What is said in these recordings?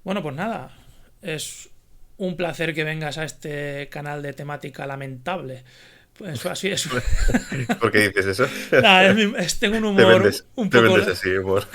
Bueno, pues nada, es un placer que vengas a este canal de temática lamentable. Pues así es. ¿Por qué dices eso? Nada, tengo un humor un Te poco... vendes así, humor.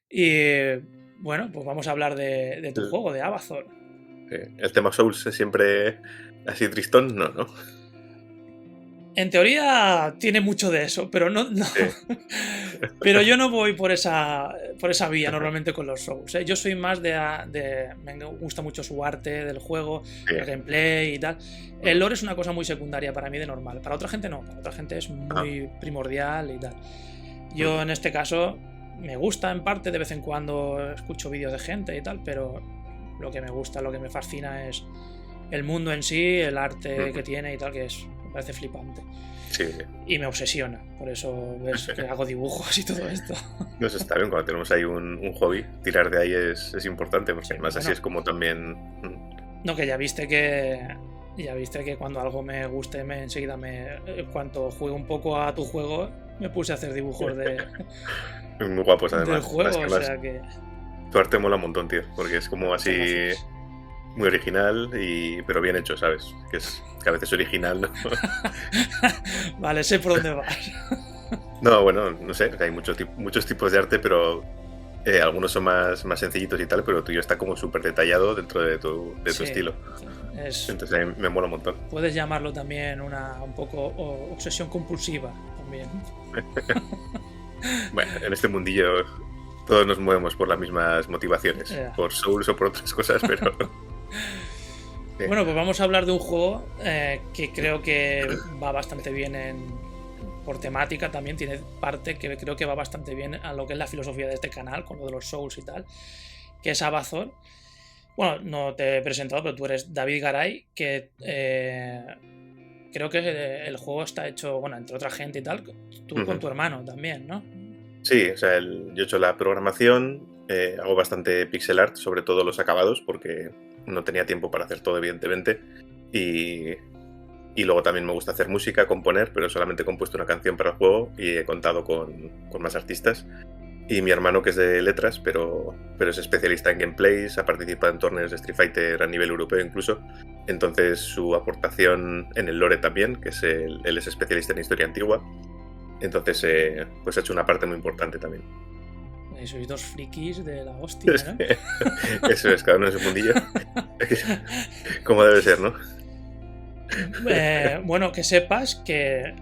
Y bueno, pues vamos a hablar de tu juego, de Amazon. El tema Souls es siempre así tristón, no, ¿no? En teoría tiene mucho de eso, pero no. Sí, Pero yo no voy por esa vía normalmente con los Souls. ¿Eh? Yo soy más me gusta mucho su arte del juego, sí. el gameplay y tal. El lore es una cosa muy secundaria para mí de normal. Para otra gente no, para otra gente es Ah, muy primordial y tal. Yo ujú, en este caso me gusta en parte, de vez en cuando escucho vídeos de gente y tal, pero lo que me gusta, lo que me fascina es el mundo en sí, el arte ujú. que tiene y tal, me parece flipante. Sí, Y me obsesiona, por eso ves que hago dibujos y todo esto. no, eso está bien. Cuando tenemos ahí un hobby, tirar de ahí es importante, porque Sí, además así bueno, es como también. no, que ya viste que cuando algo me guste, enseguida en cuanto juego un poco a tu juego, me puse a hacer dibujos Muy guapos, del además. Las juego, que o más. sea que Tu arte mola un montón, tío, porque es como muchas así gracias. muy original, pero bien hecho, ¿sabes? Que a veces original, ¿no? Vale, sé por dónde vas. No, bueno, no sé, hay muchos tipos de arte, pero algunos son más sencillitos y tal, pero tuyo está como súper detallado dentro de tu Sí, estilo. sí, es, Entonces a mí me mola un montón. puedes llamarlo también un poco obsesión compulsiva también. Bueno, en este mundillo todos nos movemos por las mismas motivaciones, Ya. por Souls o por otras cosas, pero eh, Bueno, pues vamos a hablar de un juego que creo que va bastante bien por temática también, tiene parte que creo que va bastante bien a lo que es la filosofía de este canal, con lo de los Souls y tal, que es Abazor. Bueno, no te he presentado, pero tú eres David Garay, que creo que el juego está hecho, bueno, entre otra gente y tal, tú con ujú. tu hermano también, ¿no? Sí, o sea, yo he hecho la programación, hago bastante pixel art, sobre todo los acabados, porque no tenía tiempo para hacer todo, evidentemente. Y, y luego también me gusta hacer música, componer, pero solamente he compuesto una canción para el juego y he contado con más artistas. Y mi hermano, que es de letras, pero es especialista en gameplays, ha participado en torneos de Street Fighter a nivel europeo incluso. Entonces su aportación en el lore también, que es él es especialista en historia antigua. Entonces, pues ha hecho una parte muy importante también. Sois dos frikis de la hostia, ¿no? Eso es, cada uno en su mundillo. Como debe ser, ¿no? Bueno, que sepas que,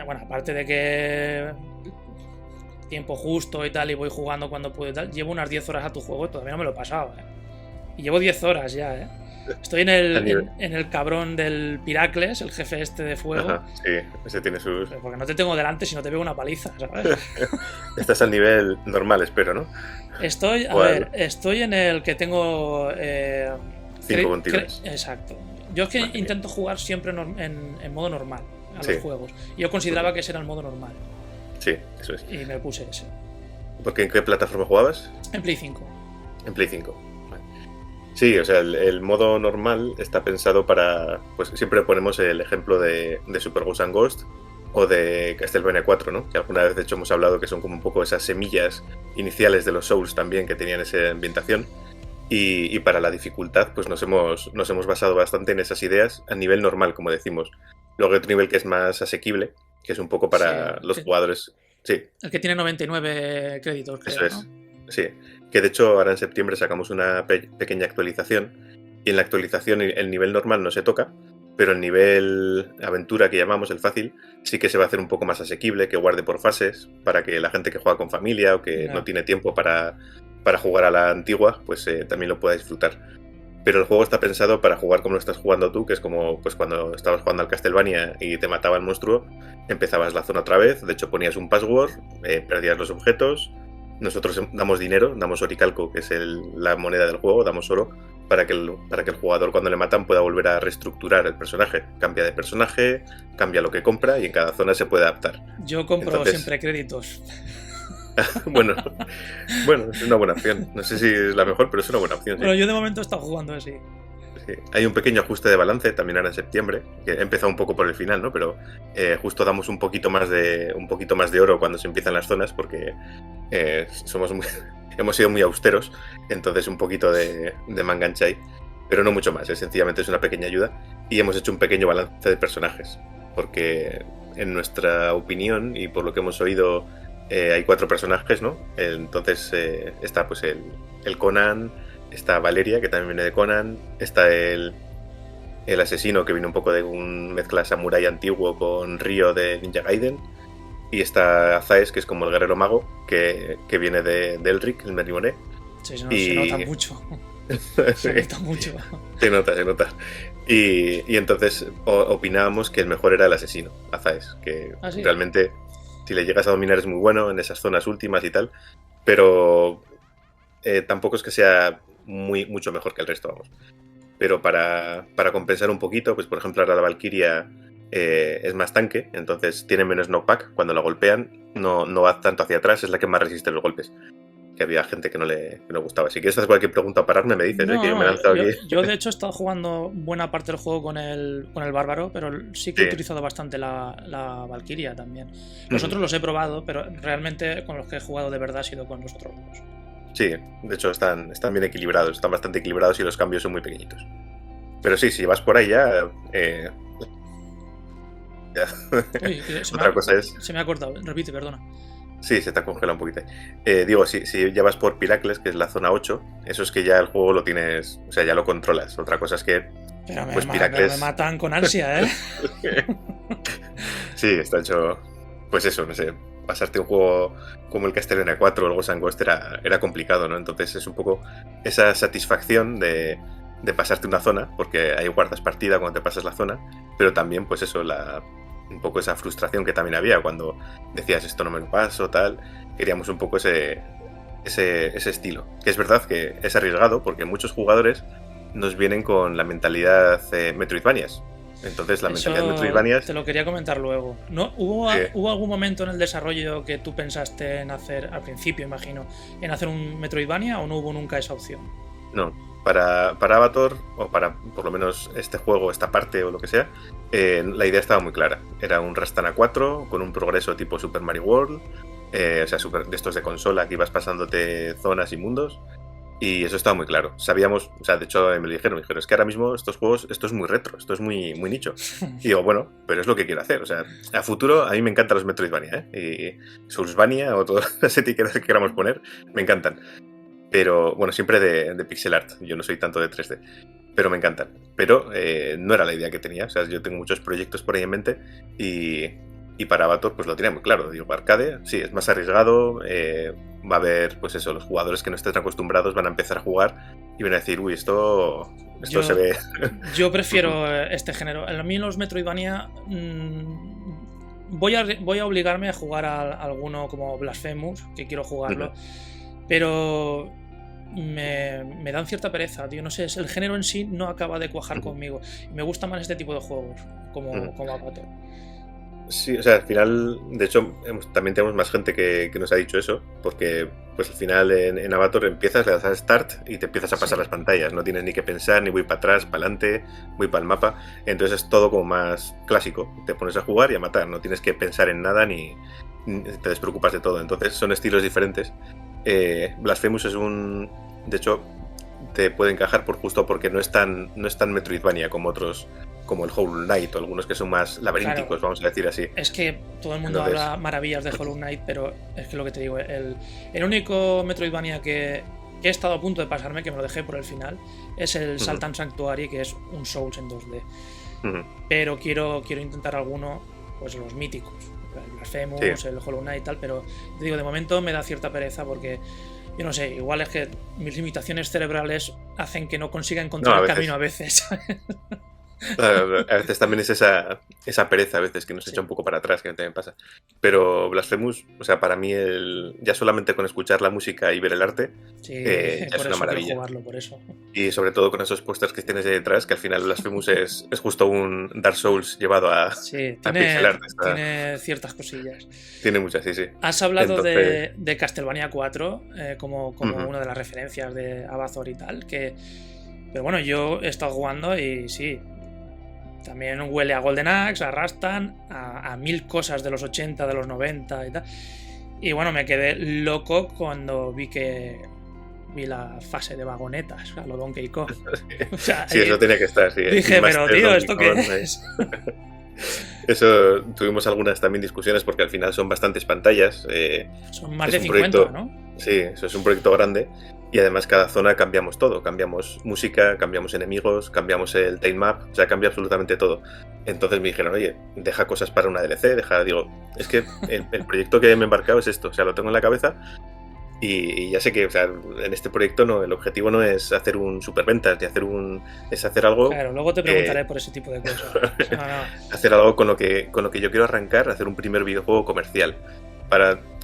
bueno, aparte de que tiempo justo y tal, y voy jugando cuando puedo y tal, llevo unas 10 horas a tu juego y todavía no me lo he pasado, ¿eh? Y llevo 10 horas ya, ¿eh? Estoy en A el, nivel. en el cabrón del Piracles, el jefe este de fuego, Ajá, sí, ese tiene sus. porque no te tengo delante si no te veo una paliza, ¿sabes? Estás al nivel normal, espero, ¿no? Estoy, a O al ver, estoy en el que tengo... 5 continuos. exacto. Yo es que Madre mía. intento jugar siempre en modo normal a los Sí, juegos. Y yo ujú, consideraba que ese era el modo normal. sí, eso es. Y me puse ese. ¿Porque en qué plataforma jugabas? En Play 5. En Play 5. Vale. Sí, o sea, el modo normal está pensado para. Pues siempre ponemos el ejemplo de Super Ghost and Ghost o de Castlevania 4, ¿no? Que alguna vez de hecho hemos hablado que son como un poco esas semillas iniciales de los Souls también que tenían esa ambientación. Y para la dificultad, pues nos hemos basado bastante en esas ideas a nivel normal, como decimos. Luego hay otro nivel que es más asequible, que es un poco Sí, para los jugadores. Sí, el que tiene 99 créditos, eso creo, ¿no? es. Sí. Que de hecho ahora en septiembre sacamos una pequeña actualización. Y en la actualización el nivel normal no se toca, pero el nivel aventura que llamamos, el fácil, sí que se va a hacer un poco más asequible, que guarde por fases, para que la gente que juega con familia o que no tiene tiempo para jugar a la antigua, pues también lo pueda disfrutar. Pero el juego está pensado para jugar como lo estás jugando tú, que es como pues cuando estabas jugando al Castlevania y te mataba el monstruo, empezabas la zona otra vez, de hecho ponías un password, perdías los objetos, nosotros damos dinero, damos oricalco, que es la moneda del juego, damos oro, para que el jugador cuando le matan pueda volver a reestructurar el personaje. Cambia de personaje, cambia lo que compra y en cada zona se puede adaptar. Yo compro siempre créditos. bueno, es una buena opción. No sé si es la mejor, pero es una buena opción. Bueno, sí. yo de momento he estado jugando así. Sí. Hay un pequeño ajuste de balance también ahora en septiembre, que he empezado un poco por el final, ¿no? Pero justo damos un poquito más de oro cuando se empiezan las zonas, porque hemos sido muy austeros, entonces un poquito de mangancha ahí, pero no mucho más, sencillamente es una pequeña ayuda y hemos hecho un pequeño balance de personajes, porque en nuestra opinión y por lo que hemos oído hay 4 personajes, ¿no? Entonces está pues el Conan, está Valeria, que también viene de Conan, está el asesino, que viene un poco de un mezcla samurai antiguo con Ryo de Ninja Gaiden, y está Zaes, que es como el guerrero mago, que viene de Elric, el Merimoné. Sí, se nota mucho. Se nota mucho. Se nota. Y entonces opinábamos que el mejor era el asesino, Zaes, que ¿Ah, sí? realmente si le llegas a dominar es muy bueno en esas zonas últimas y tal, pero tampoco es que sea mucho mejor que el resto, vamos. Pero para compensar un poquito, pues por ejemplo ahora la Valkyria es más tanque, entonces tiene menos knockback. Cuando la golpean no va tanto hacia atrás, es la que más resiste los golpes. Que había gente que no le gustaba. Si quieres hacer cualquier pregunta a pararme, me dices, que yo me he lanzado aquí. Yo de hecho he estado jugando buena parte del juego con el bárbaro, pero sí que he utilizado bastante la Valkyria también. Los otros los he probado, pero realmente con los que he jugado de verdad ha sido con los otros dos. Sí, de hecho están bien equilibrados, están bastante equilibrados y los cambios son muy pequeñitos. Pero sí, si vas por ahí ya... Uy, se me ha cortado, repite, perdona. Sí, se te ha congelado un poquito. Digo, si ya vas por Piracles, que es la zona 8, eso es que ya el juego lo tienes, o sea, ya lo controlas. Otra cosa es que... Pero pues Piracles... me matan con ansia, ¿eh? Sí, está hecho... Pues eso, no sé, pasarte un juego como el Castlevania 4 o el Ghost and Ghost era complicado, ¿no? Entonces es un poco esa satisfacción de pasarte una zona, porque ahí guardas partida cuando te pasas la zona, pero también, pues eso, un poco esa frustración que también había cuando decías esto no me lo paso, tal. Queríamos un poco ese estilo. Que es verdad que es arriesgado, porque muchos jugadores nos vienen con la mentalidad Metroidvanias. Entonces la mentalidad Metroidvanias... Te lo quería comentar luego. ¿No? ¿Hubo algún momento en el desarrollo que tú pensaste en hacer, al principio imagino, en hacer un Metroidvania o no hubo nunca esa opción? No, para Avatar, o para por lo menos este juego, esta parte o lo que sea, la idea estaba muy clara. Era un Rastana 4 con un progreso tipo Super Mario World, o sea, de estos de consola que ibas pasándote zonas y mundos. Y eso estaba muy claro. Sabíamos, o sea, de hecho me dijeron, es que ahora mismo estos juegos, esto es muy retro, esto es muy nicho. Y digo, bueno, pero es lo que quiero hacer. O sea, a futuro a mí me encantan los Metroidvania, y Soulsvania o todas las etiquetas que queramos poner, me encantan. Pero, bueno, siempre de pixel art. Yo no soy tanto de 3D, pero me encantan. Pero no era la idea que tenía. O sea, yo tengo muchos proyectos por ahí en mente y para Avatar pues lo tenía muy claro. Digo, arcade, sí, es más arriesgado. Va a haber, pues eso, los jugadores que no estén acostumbrados van a empezar a jugar y van a decir, uy, esto se ve... Yo prefiero este género. A mí los Metroidvania... voy a obligarme a jugar a alguno como Blasphemous, que quiero jugarlo. Pero... Me dan cierta pereza, tío. No sé, el género en sí no acaba de cuajar conmigo. Me gusta más este tipo de juegos, como Avatar. Sí, o sea, al final, de hecho, también tenemos más gente que nos ha dicho eso, porque pues al final en Avatar empiezas, le das a Start y te empiezas a pasar las pantallas. No tienes ni que pensar, ni voy para atrás, para adelante, voy para el mapa. Entonces es todo como más clásico. Te pones a jugar y a matar. No tienes que pensar en nada ni te despreocupas de todo. Entonces son estilos diferentes. Blasphemous es de hecho te puede encajar justo porque no es tan Metroidvania como otros, como el Hollow Knight o algunos que son más laberínticos, claro. Vamos a decir así. Es que todo el mundo habla maravillas de Hollow Knight, pero es que lo que te digo, el único Metroidvania que he estado a punto de pasarme, que me lo dejé por el final, es el Salt and Sanctuary, que es un Souls en 2D. Ujú. pero quiero intentar alguno, pues los míticos, el Blasphemous, Sí. el Hollow Knight y tal, pero te digo, de momento me da cierta pereza porque, yo no sé, igual es que mis limitaciones cerebrales hacen que no consiga No, encontrar a el veces. camino a veces. A veces también es esa pereza, a veces que nos Sí. echa un poco para atrás, que también pasa. Pero Blasphemous, o sea, para mí, ya solamente con escuchar la música y ver el arte, Sí, ya es por una eso quiero maravilla. jugarlo, por eso. Y sobre todo con esos pósters que tienes ahí detrás, que al final Blasphemous es justo un Dark Souls llevado Sí, a pixel art. tiene ciertas cosillas. Tiene muchas, sí, sí. Has hablado Entonces, de Castlevania 4 como ujú. una de las referencias de Abazor y tal, pero bueno, yo he estado jugando y sí, también huele a Golden Axe, a Rastan, a mil cosas de los 80, de los 90 y tal. Y bueno, me quedé loco cuando vi la fase de vagonetas, a lo Donkey Kong. O sea, Sí, eso tenía que estar, sí. dije, pero Master tío, Donkey ¿esto qué Kong, es? Eso tuvimos algunas también discusiones porque al final son bastantes pantallas. Son más Es de un 50, proyecto, ¿no? sí, eso es un proyecto grande y además cada zona cambiamos todo, cambiamos música, cambiamos enemigos, cambiamos el time map, o sea, cambia absolutamente todo. Entonces me dijeron, oye, deja cosas para una DLC, digo, es que el proyecto que me he embarcado es esto, o sea, lo tengo en la cabeza y ya sé que, o sea, en este proyecto no, el objetivo no es hacer un superventas ni es hacer algo, Claro, luego te preguntaré por ese tipo de cosas. No, no. hacer algo con lo que yo quiero arrancar, hacer un primer videojuego comercial.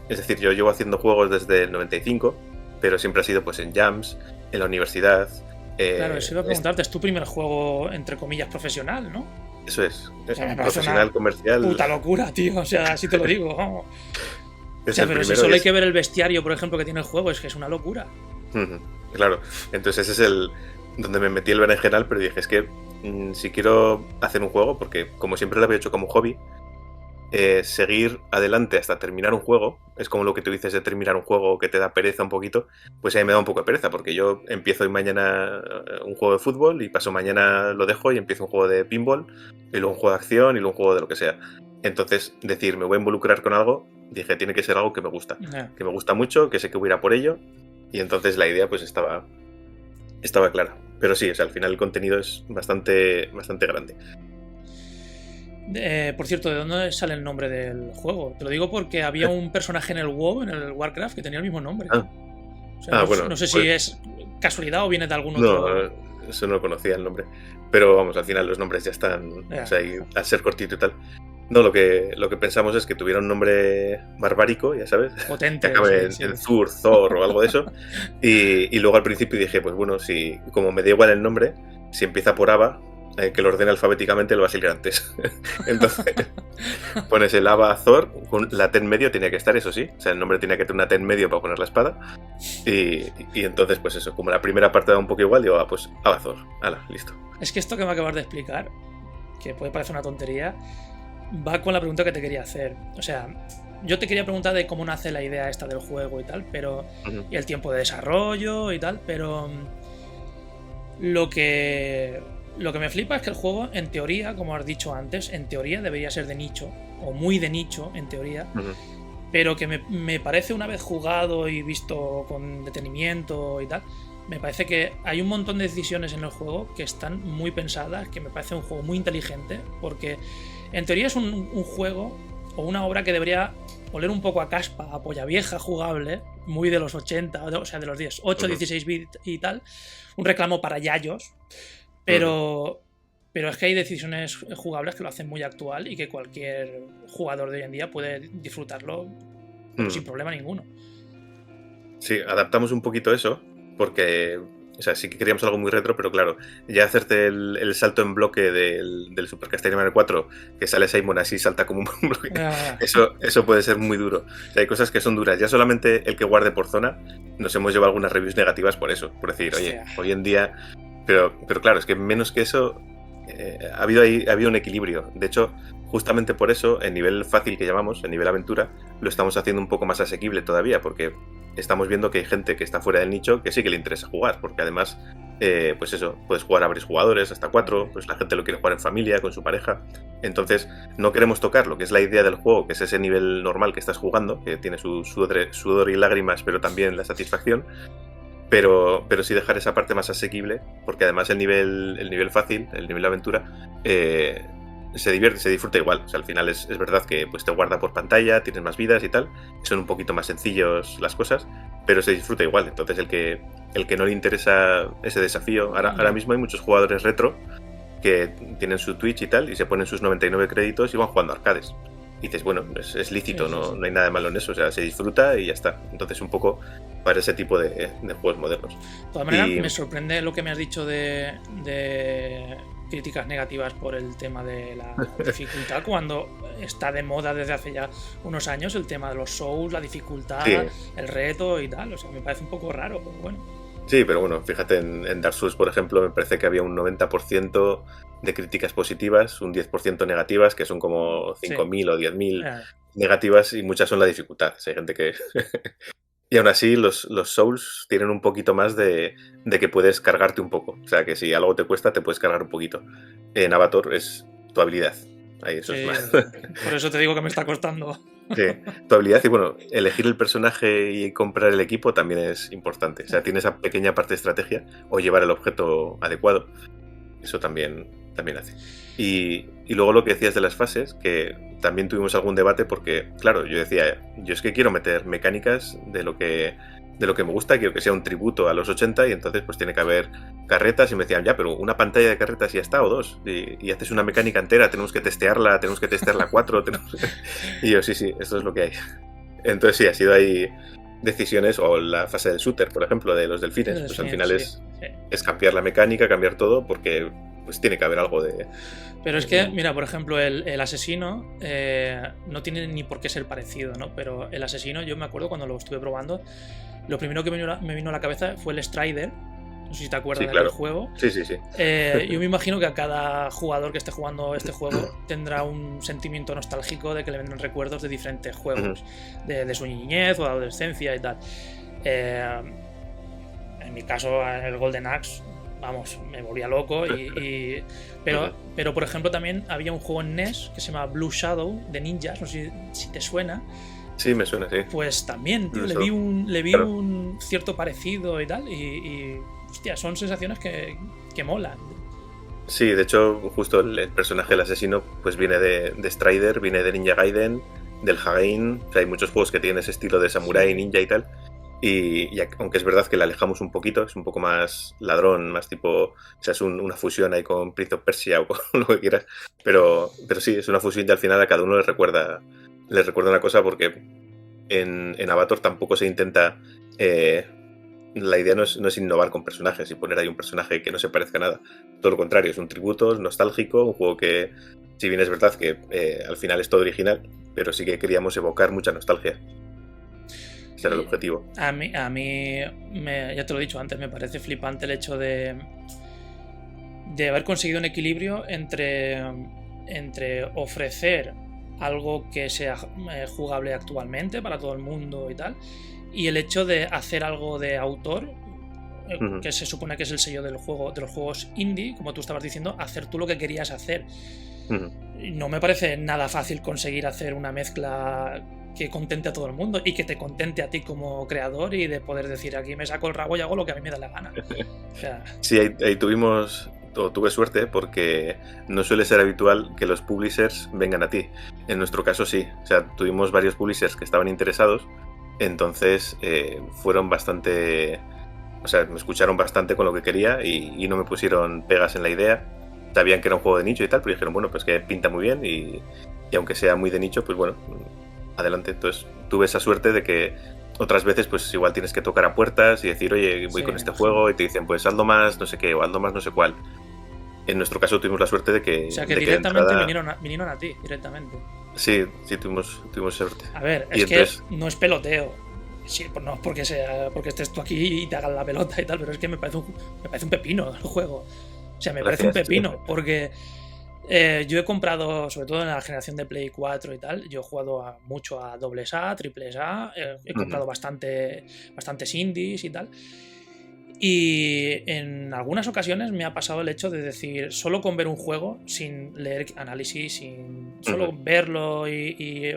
Es decir, yo llevo haciendo juegos desde el 95, pero siempre ha sido pues en jams, en la universidad. Claro, eso iba a preguntarte, es tu primer juego, entre comillas, profesional, ¿no? Eso es, O sea, me parece profesional, una comercial. puta locura, tío. O sea, así te lo digo. Vamos. O Es sea, el pero si primero solo y hay que ver el bestiario, por ejemplo, que tiene el juego, es que es una locura. Ujú, claro, entonces ese es donde me metí el berenjenal, pero dije, es que si quiero hacer un juego, porque como siempre lo había hecho como hobby, seguir adelante hasta terminar un juego, es como lo que tú dices de terminar un juego que te da pereza un poquito, pues a mí me da un poco de pereza, porque yo empiezo hoy mañana un juego de fútbol y paso mañana lo dejo y empiezo un juego de pinball, y luego un juego de acción y luego un juego de lo que sea. Entonces, decir, me voy a involucrar con algo, dije, tiene que ser algo que me gusta mucho, que sé que voy a ir a por ello, y entonces la idea pues estaba clara. Pero sí, o sea, al final el contenido es bastante grande. Por cierto, ¿de dónde sale el nombre del juego? Te lo digo porque había un personaje en el WoW, en el Warcraft, que tenía el mismo nombre. Ah, O sea, bueno, no sé si pues es casualidad o viene de algún no, otro. eso no conocía el nombre. Pero vamos, al final los nombres ya están, Ya. o sea, y al ser cortito y tal. No, lo que pensamos es que tuviera un nombre barbárico, ya sabes, que Potente. acabe Sí. en Zur, Thor o algo de eso. Y luego al principio dije, pues bueno, si como me da igual el nombre, si empieza por Ava, que lo ordene alfabéticamente, lo va a salir antes. Entonces pones el Ava Thor, con la T en medio tenía que estar, eso sí. O sea, el nombre tenía que tener una T en medio para poner la espada. Y entonces, pues eso, como la primera parte da un poco igual, digo, pues Ava Thor, hala, listo. Es que esto que me acabas de explicar, que puede parecer una tontería, va con la pregunta que te quería hacer. O sea, yo te quería preguntar de cómo nace la idea esta del juego y tal, pero Uh-huh. y el tiempo de desarrollo y tal, pero lo que me flipa es que el juego, en teoría, como has dicho antes, en teoría debería ser de nicho, o muy de nicho, en teoría, Uh-huh. pero que me parece, una vez jugado y visto con detenimiento y tal, me parece que hay un montón de decisiones en el juego que están muy pensadas, que me parece un juego muy inteligente, porque en teoría es un juego o una obra que debería oler un poco a caspa, a polla vieja jugable, muy de los 80, o sea, de los 10, 8, 16 bits y tal, un reclamo para yayos, pero es que hay decisiones jugables que lo hacen muy actual y que cualquier jugador de hoy en día puede disfrutarlo sin problema ninguno. Sí, adaptamos un poquito eso, porque, o sea, sí que queríamos algo muy retro, pero claro, ya hacerte el salto en bloque del Super Castlevania 4, que sale Simon así, salta como un bloque, eso puede ser muy duro. O sea, hay cosas que son duras. Ya solamente el que guarde por zona, nos hemos llevado algunas reviews negativas por eso, por decir, oye, hoy en día... Pero claro, es que menos que eso, ha habido un equilibrio. De hecho, justamente por eso, el nivel fácil que llamamos, el nivel aventura, lo estamos haciendo un poco más asequible todavía, porque estamos viendo que hay gente que está fuera del nicho que sí que le interesa jugar, porque además, pues eso, puedes jugar a varios jugadores, hasta 4, pues la gente lo quiere jugar en familia, con su pareja. Entonces, no queremos tocar lo que es la idea del juego, que es ese nivel normal que estás jugando, que tiene su sudor y lágrimas, pero también la satisfacción. pero sí dejar esa parte más asequible, porque además el nivel fácil, el nivel de aventura, se divierte, se disfruta igual. O sea, al final es verdad que pues te guarda por pantalla, tienes más vidas y tal, son un poquito más sencillos las cosas, pero se disfruta igual. Entonces el que no le interesa ese desafío, ahora mismo hay muchos jugadores retro que tienen su Twitch y tal, y se ponen sus 99 créditos y van jugando arcades. Y dices, bueno, es lícito, Sí, sí, sí. no hay nada de malo en eso, o sea, se disfruta y ya está. Entonces un poco para ese tipo de juegos modernos. De todas maneras, me sorprende lo que me has dicho de críticas negativas por el tema de la dificultad, cuando está de moda desde hace ya unos años el tema de los Souls, la dificultad, Sí. el reto y tal. O sea, me parece un poco raro, pero bueno. Sí, pero bueno, fíjate en Dark Souls, por ejemplo, me parece que había un 90% de críticas positivas, un 10% negativas, que son como 5.000 o 10.000 negativas, y muchas son la dificultad. O sea, hay gente que... Y aún así, los Souls tienen un poquito más de que puedes cargarte un poco. O sea, que si algo te cuesta, te puedes cargar un poquito. En Avatar es tu habilidad. Ahí eso es más. Por eso te digo que me está costando. Sí, tu habilidad y bueno, elegir el personaje y comprar el equipo también es importante. O sea, tiene esa pequeña parte de estrategia o llevar el objeto adecuado. Eso también hace. Y luego lo que decías de las fases, que también tuvimos algún debate porque, claro, yo decía, yo es que quiero meter mecánicas de lo que me gusta, quiero que sea un tributo a los 80 y entonces pues tiene que haber carretas y me decían, ya, pero una pantalla de carretas y ya está, o dos, y haces una mecánica entera, tenemos que testearla 4, y yo, sí, esto es lo que hay. Entonces sí, ha sido ahí decisiones, o la fase del shooter, por ejemplo, de los delfines, pues al final es cambiar la mecánica, cambiar todo, porque pues tiene que haber algo de... Pero es que, mira, por ejemplo, el asesino no tiene ni por qué ser parecido, ¿no? Pero el asesino, yo me acuerdo cuando lo estuve probando, lo primero que me vino a la cabeza fue el Strider. No sé si te acuerdas Sí, claro. del juego. Sí. Yo me imagino que a cada jugador que esté jugando este juego tendrá un sentimiento nostálgico de que le vendrán recuerdos de diferentes juegos, de su niñez o de adolescencia y tal. En mi caso, el Golden Axe, vamos, me volvía loco. Pero, por ejemplo, también había un juego en NES que se llama Blue Shadow de ninjas, no sé si te suena. Sí, me suena, sí. Pues también, tío, le vi un cierto parecido y tal. Y hostia, son sensaciones que molan. Sí, de hecho, justo el personaje del asesino pues viene de Strider, viene de Ninja Gaiden, del Hagain. O sea, hay muchos juegos que tienen ese estilo de samurái, ninja y tal. Y aunque es verdad que le alejamos un poquito, es un poco más ladrón, más tipo, o sea, es una fusión ahí con Prince of Persia o con lo que quieras, pero sí, es una fusión y al final a cada uno le recuerda una cosa, porque en Avatar tampoco se intenta, la idea no es innovar con personajes y poner ahí un personaje que no se parezca a nada, todo lo contrario, es un tributo, es nostálgico, un juego que, si bien es verdad que al final es todo original, pero sí que queríamos evocar mucha nostalgia. Ese era el objetivo. A mí ya te lo he dicho antes, me parece flipante el hecho de haber conseguido un equilibrio entre ofrecer algo que sea jugable actualmente para todo el mundo y tal, y el hecho de hacer algo de autor, que se supone que es el sello del juego, de los juegos indie, como tú estabas diciendo, hacer tú lo que querías hacer. No me parece nada fácil conseguir hacer una mezcla que contente a todo el mundo y que te contente a ti como creador, y de poder decir, aquí me saco el rabo y hago lo que a mí me da la gana. O sea... Sí, ahí tuve suerte, porque no suele ser habitual que los publishers vengan a ti. En nuestro caso sí, o sea, tuvimos varios publishers que estaban interesados, entonces fueron bastante... O sea, me escucharon bastante con lo que quería y no me pusieron pegas en la idea. Sabían que era un juego de nicho y tal, pero dijeron, bueno, pues que pinta muy bien y aunque sea muy de nicho, pues bueno, adelante. Entonces tuve esa suerte de que otras veces pues igual tienes que tocar a puertas y decir, oye, voy con este juego, y te dicen, pues hazlo más no sé qué o hazlo más no sé cuál. En nuestro caso tuvimos la suerte de que... O sea, que directamente vinieron a ti, directamente. Sí, tuvimos suerte. A ver, es entonces... que no es peloteo. Sí, no es porque estés tú aquí y te hagan la pelota y tal, pero es que me parece un pepino el juego. O sea, me parece un pepino, porque yo he comprado, sobre todo en la generación de Play 4 y tal, yo he jugado mucho a AA, AAA, he comprado bastantes indies y tal. Y en algunas ocasiones me ha pasado el hecho de decir, solo con ver un juego, sin leer análisis, sin solo verlo y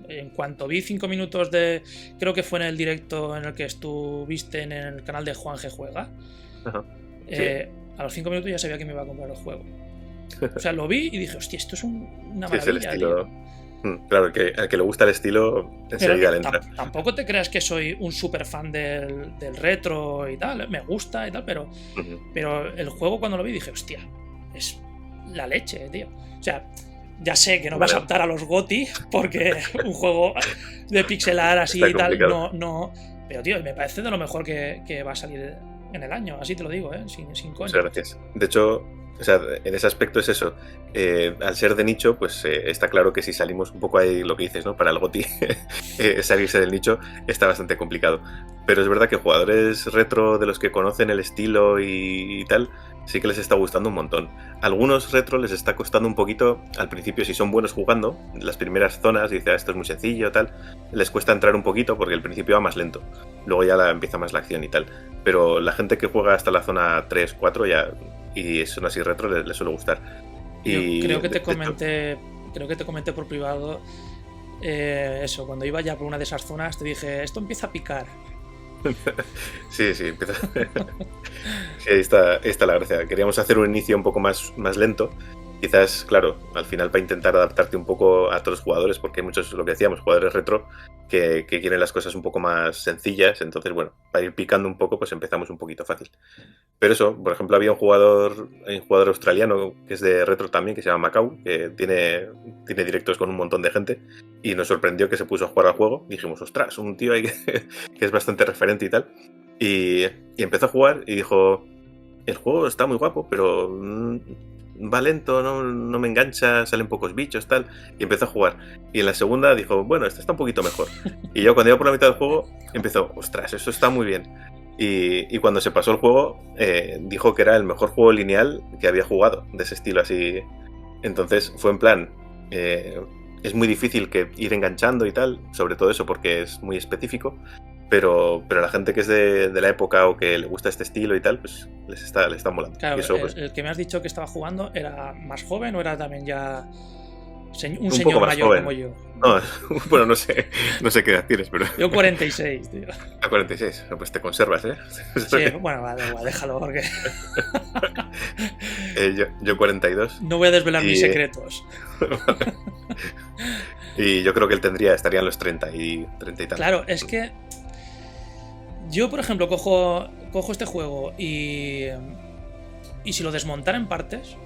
En cuanto vi 5 minutos de... Creo que fue en el directo en el que estuviste en el canal de Juan G. Juega. Ajá. Sí. A los 5 minutos ya sabía que me iba a comprar el juego. O sea, lo vi y dije, hostia, esto es una Sí, maravilla. es el estilo. Tío. Claro, al que le gusta el estilo, enseguida le entra. Tampoco te creas que soy un super fan del retro y tal. Me gusta y tal, pero el juego cuando lo vi dije, hostia, es la leche, tío. O sea, ya sé que no vas a optar a los GOTY porque un juego de pixelar así y tal, no. Pero, tío, me parece de lo mejor que va a salir en el año, así te lo digo, sin coña. Muchas gracias. De hecho, o sea, en ese aspecto es eso. Al ser de nicho, pues está claro que si salimos un poco ahí, lo que dices, ¿no? Para el GOTY, salirse del nicho está bastante complicado. Pero es verdad que jugadores retro de los que conocen el estilo y tal, sí que les está gustando un montón. Algunos retro les está costando un poquito, al principio, si son buenos jugando, las primeras zonas, dice, esto es muy sencillo, tal, les cuesta entrar un poquito porque al principio va más lento. Luego ya empieza más la acción y tal. Pero la gente que juega hasta la zona 3, 4 ya... y son así retro, les suele gustar. Y creo que te comenté por privado eso, cuando iba ya por una de esas zonas te dije, esto empieza a picar. Sí, empieza. Sí, ahí está la gracia. Queríamos hacer un inicio un poco más lento. Quizás, claro, al final para intentar adaptarte un poco a todos los jugadores, porque hay muchos, lo que decíamos, jugadores retro que quieren las cosas un poco más sencillas. Entonces, bueno, para ir picando un poco, pues empezamos un poquito fácil. Pero eso, por ejemplo, había un jugador australiano que es de retro también, que se llama Macau, que tiene directos con un montón de gente, y nos sorprendió que se puso a jugar al juego. Dijimos, ostras, un tío ahí que es bastante referente y tal. Y empezó a jugar y dijo, el juego está muy guapo, pero va lento, no me engancha, salen pocos bichos, tal. Y empezó a jugar. Y en la segunda dijo, bueno, esta está un poquito mejor. Y yo cuando iba por la mitad del juego, empezó, ostras, eso está muy bien. Y cuando se pasó el juego, dijo que era el mejor juego lineal que había jugado, de ese estilo así. Entonces fue en plan, es muy difícil que ir enganchando y tal, sobre todo eso porque es muy específico, pero la gente que es de la época o que le gusta este estilo y tal, pues les está molando. Claro, y eso, pues, el que me has dicho que estaba jugando, ¿era más joven o era también ya un poco señor más mayor joven. como yo? No, bueno, no sé qué edad tienes, pero... Yo 46, tío. A 46, pues te conservas, ¿eh? Sí, bueno, vale, déjalo porque... yo 42. No voy a desvelar mis secretos. Y yo creo que él estaría en los 30 y tal. Claro, es que yo, por ejemplo, cojo este juego y si lo desmontara en partes,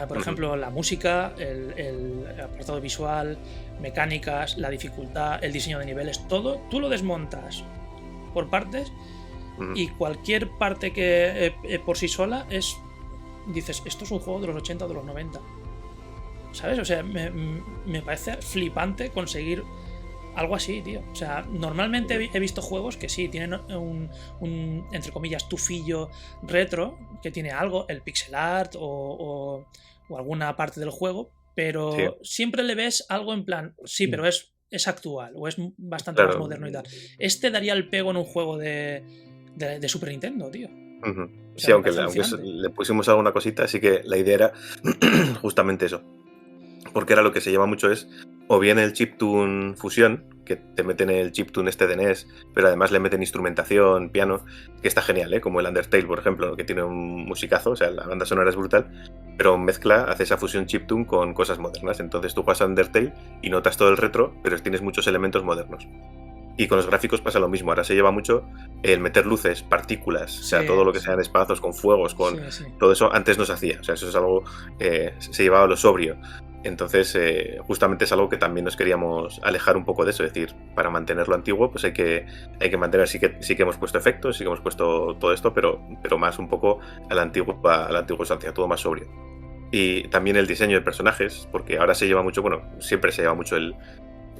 por ejemplo, la música, el apartado visual, mecánicas, la dificultad, el diseño de niveles, todo, tú lo desmontas por partes y cualquier parte que por sí sola dices, esto es un juego de los 80 o de los 90. ¿Sabes? O sea, me parece flipante conseguir algo así, tío. O sea, normalmente he visto juegos que sí, tienen un entre comillas, tufillo retro, que tiene algo, el pixel art o alguna parte del juego, pero sí, siempre le ves algo en plan, sí, pero es actual o es bastante más moderno y tal. Este daría el pego en un juego de Super Nintendo, tío. O sea, sí, aunque le pusimos alguna cosita, así que la idea era justamente eso. Porque ahora lo que se llama mucho es o bien el chiptune fusión, que te meten el chiptune este de NES, pero además le meten instrumentación, piano, que está genial, como el Undertale, por ejemplo, que tiene un musicazo, o sea, la banda sonora es brutal, pero mezcla, hace esa fusión chiptune con cosas modernas. Entonces tú juegas a Undertale y notas todo el retro, pero tienes muchos elementos modernos. Y con los gráficos pasa lo mismo. Ahora se lleva mucho el meter luces, partículas, o sea, todo lo que sean espazos, con fuegos, con todo eso, antes no se hacía. O sea, eso es algo, se llevaba a lo sobrio. Entonces, justamente es algo que también nos queríamos alejar un poco de eso. Es decir, para mantenerlo antiguo, pues hay que mantener, sí que hemos puesto efectos, sí que hemos puesto todo esto, pero más un poco a la antigua usanza, todo más sobrio. Y también el diseño de personajes, porque ahora se lleva mucho, bueno, siempre se lleva mucho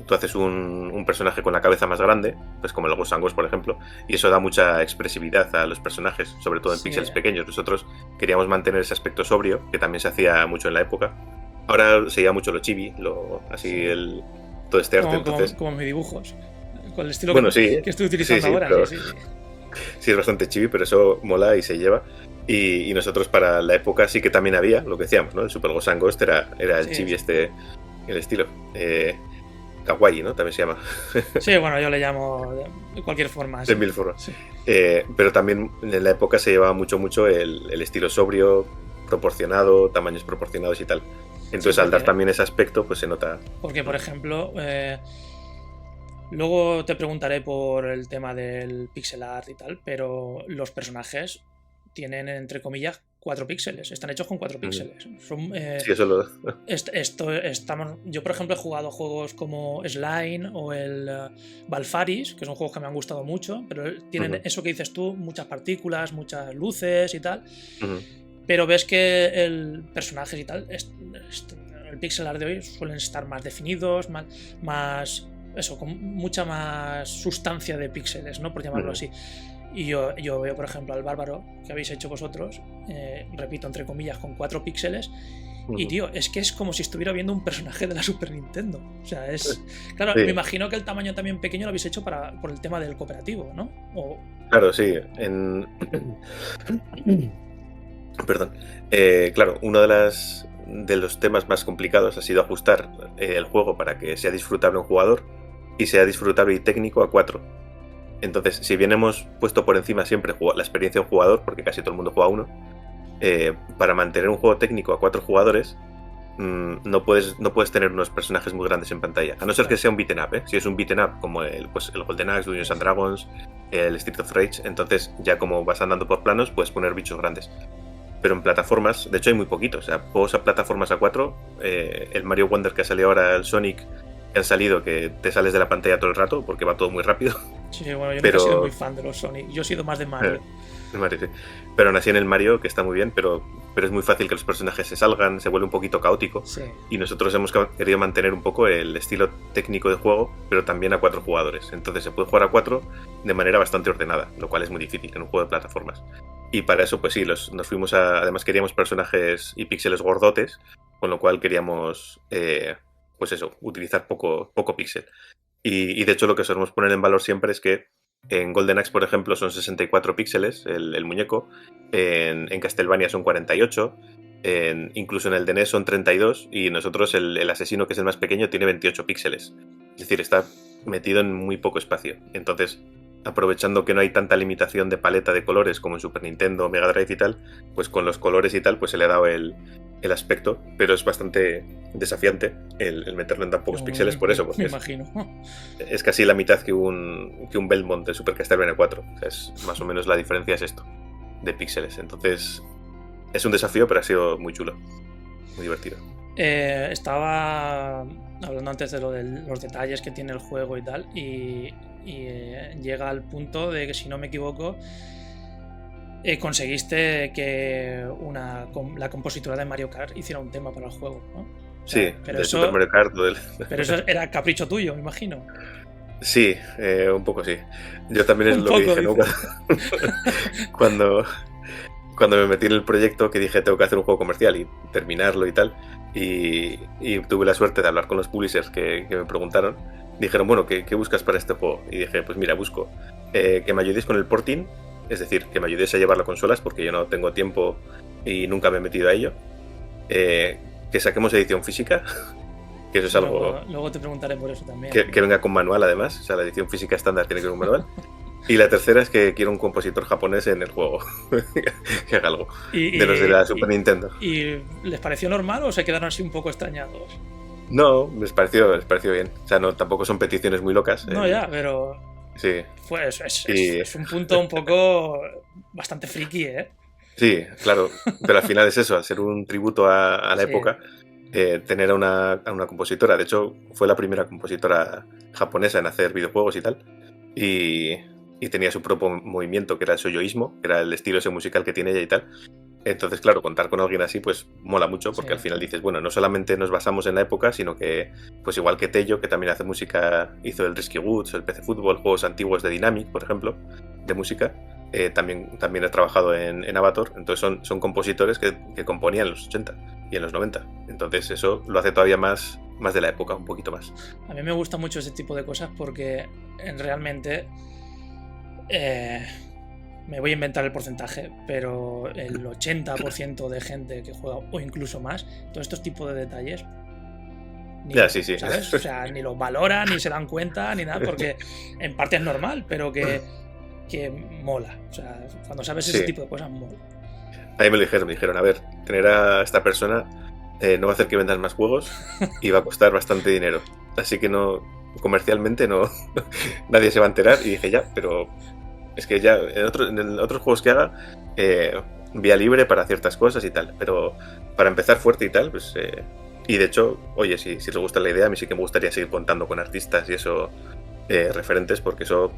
tú haces un personaje con la cabeza más grande, pues como el Ghosts and Ghosts, por ejemplo, y eso da mucha expresividad a los personajes, sobre todo en píxeles pequeños. Nosotros queríamos mantener ese aspecto sobrio, que también se hacía mucho en la época. Ahora se lleva mucho lo chibi, todo este arte. Entonces, como mis dibujos, con el estilo que estoy utilizando ahora. Pero, sí, es bastante chibi, pero eso mola y se lleva. Y nosotros para la época sí que también había, lo que decíamos, ¿no? El Super Ghosts and Ghosts era el chibi el estilo. Kawaii, ¿no? También se llama. Sí, bueno, yo le llamo de cualquier forma. De mil formas. Sí. Pero también en la época se llevaba mucho el estilo sobrio, proporcionado, tamaños proporcionados y tal. Entonces, Sí, al dar también ese aspecto, pues se nota. Porque, por ejemplo, luego te preguntaré por el tema del pixel art y tal, pero los personajes tienen, entre comillas, 4 píxeles. Están hechos con 4 píxeles. Son, Sí, eso lo. yo, por ejemplo, he jugado juegos como Slime o el Valfaris, que son juegos que me han gustado mucho, pero tienen eso que dices tú, muchas partículas, muchas luces y tal. Pero ves que el personaje y tal, el pixel art de hoy suelen estar más definidos, más eso, con mucha más sustancia de píxeles, ¿no? Por llamarlo así. Y yo veo, por ejemplo, al bárbaro que habéis hecho vosotros, repito, entre comillas, con 4 píxeles. Y tío, es que es como si estuviera viendo un personaje de la Super Nintendo. O sea, es. Claro, me imagino que el tamaño también pequeño lo habéis hecho por el tema del cooperativo, ¿no? Claro, sí. Perdón. Claro, uno de los temas más complicados ha sido ajustar el juego para que sea disfrutable a un jugador y sea disfrutable y técnico a 4. Entonces, si bien hemos puesto por encima siempre la experiencia de un jugador, porque casi todo el mundo juega a 1, para mantener un juego técnico a 4 jugadores, no puedes tener unos personajes muy grandes en pantalla. A no ser que sea un beat'em up, ¿eh? Si es un beat'em up como el Golden Axe, Dungeons and Dragons, el Street of Rage, entonces ya como vas andando por planos, puedes poner bichos grandes. Pero en plataformas, de hecho hay muy poquitos. O sea, juegos a plataformas a 4, el Mario Wonder que ha salido ahora, el Sonic, que han salido, que te sales de la pantalla todo el rato porque va todo muy rápido. Sí, bueno, yo nunca he sido muy fan de los Sonic. Yo he sido más de Mario. Mario, sí. Pero aún así en el Mario, que está muy bien, pero es muy fácil que los personajes se salgan, se vuelve un poquito caótico. Sí. Y nosotros hemos querido mantener un poco el estilo técnico de juego, pero también a 4 jugadores. Entonces se puede jugar a 4 de manera bastante ordenada, lo cual es muy difícil en un juego de plataformas. Y para eso, pues sí, nos fuimos además queríamos personajes y píxeles gordotes, con lo cual queríamos, pues eso, utilizar poco píxel. Y de hecho lo que solemos poner en valor siempre es que en Golden Axe, por ejemplo, son 64 píxeles el muñeco, en Castlevania son 48, incluso en el de NES son 32, y nosotros el asesino, que es el más pequeño, tiene 28 píxeles. Es decir, está metido en muy poco espacio. Entonces, aprovechando que no hay tanta limitación de paleta de colores como en Super Nintendo, Mega Drive y tal, pues con los colores y tal, pues se le ha dado el aspecto, pero es bastante desafiante el meterlo en tan pocos píxeles por eso, porque me imagino. Es casi la mitad que un Belmont de Super Castlevania 4. O sea, es más o menos la diferencia es esto, de píxeles. Entonces, es un desafío, pero ha sido muy chulo, muy divertido. Estaba hablando antes de los detalles que tiene el juego y tal, y llega al punto de que, si no me equivoco, conseguiste que la compositora de Mario Kart hiciera un tema para el juego, ¿no? O sea, sí, pero Super Mario Kart. Pero eso era capricho tuyo, me imagino. Sí, un poco sí. Yo también es lo que dije, ¿no? Cuando me metí en el proyecto, que dije tengo que hacer un juego comercial y terminarlo y tal, y tuve la suerte de hablar con los publishers que me preguntaron. Dijeron, bueno, ¿qué buscas para este juego? Y dije, pues mira, busco que me ayudéis con el porting, es decir, que me ayudéis a llevarlo a consolas, porque yo no tengo tiempo y nunca me he metido a ello. Que saquemos edición física, que eso es algo... Luego te preguntaré por eso también. Que venga con manual, además. O sea, la edición física estándar tiene que ir con manual. Y la tercera es que quiero un compositor japonés en el juego. Que haga algo. De los de la Super Nintendo. ¿Y les pareció normal o se quedaron así un poco extrañados? No, les pareció bien. O sea, no, tampoco son peticiones muy locas. No, ya, pero... Sí. Pues es un punto un poco bastante friki, ¿eh? Sí, claro. Pero al final es eso, al ser un tributo a la época, tener a una compositora. De hecho, fue la primera compositora japonesa en hacer videojuegos y tal. Y tenía su propio movimiento, que era el shoyoísmo, que era el estilo ese musical que tiene ella y tal. Entonces, claro, contar con alguien así, pues mola mucho, porque al final dices, bueno, no solamente nos basamos en la época, sino que, pues igual que Tello, que también hace música, hizo el Risky Woods, el PC Fútbol, juegos antiguos de Dynamic, por ejemplo, de música, también ha trabajado en Avatar. Entonces son compositores que componían en los 80 y en los 90. Entonces eso lo hace todavía más de la época, un poquito más. A mí me gusta mucho ese tipo de cosas porque realmente... me voy a inventar el porcentaje, pero el 80% de gente que juega, o incluso más, todos estos tipos de detalles Ya, sí, sí. ¿sabes? O sea, ni los valoran, ni se dan cuenta, ni nada, porque en parte es normal, pero que mola. O sea, cuando sabes ese Sí. tipo de cosas, mola. A mí me dijeron, a ver, tener a esta persona no va a hacer que vendan más juegos y va a costar bastante dinero. Así que no, comercialmente no, nadie se va a enterar. Y dije, ya, pero es que ya en otros juegos que haga, vía libre para ciertas cosas y tal. Pero para empezar fuerte y tal, pues... y de hecho, oye, si les gusta la idea, a mí sí que me gustaría seguir contando con artistas y eso, referentes, porque eso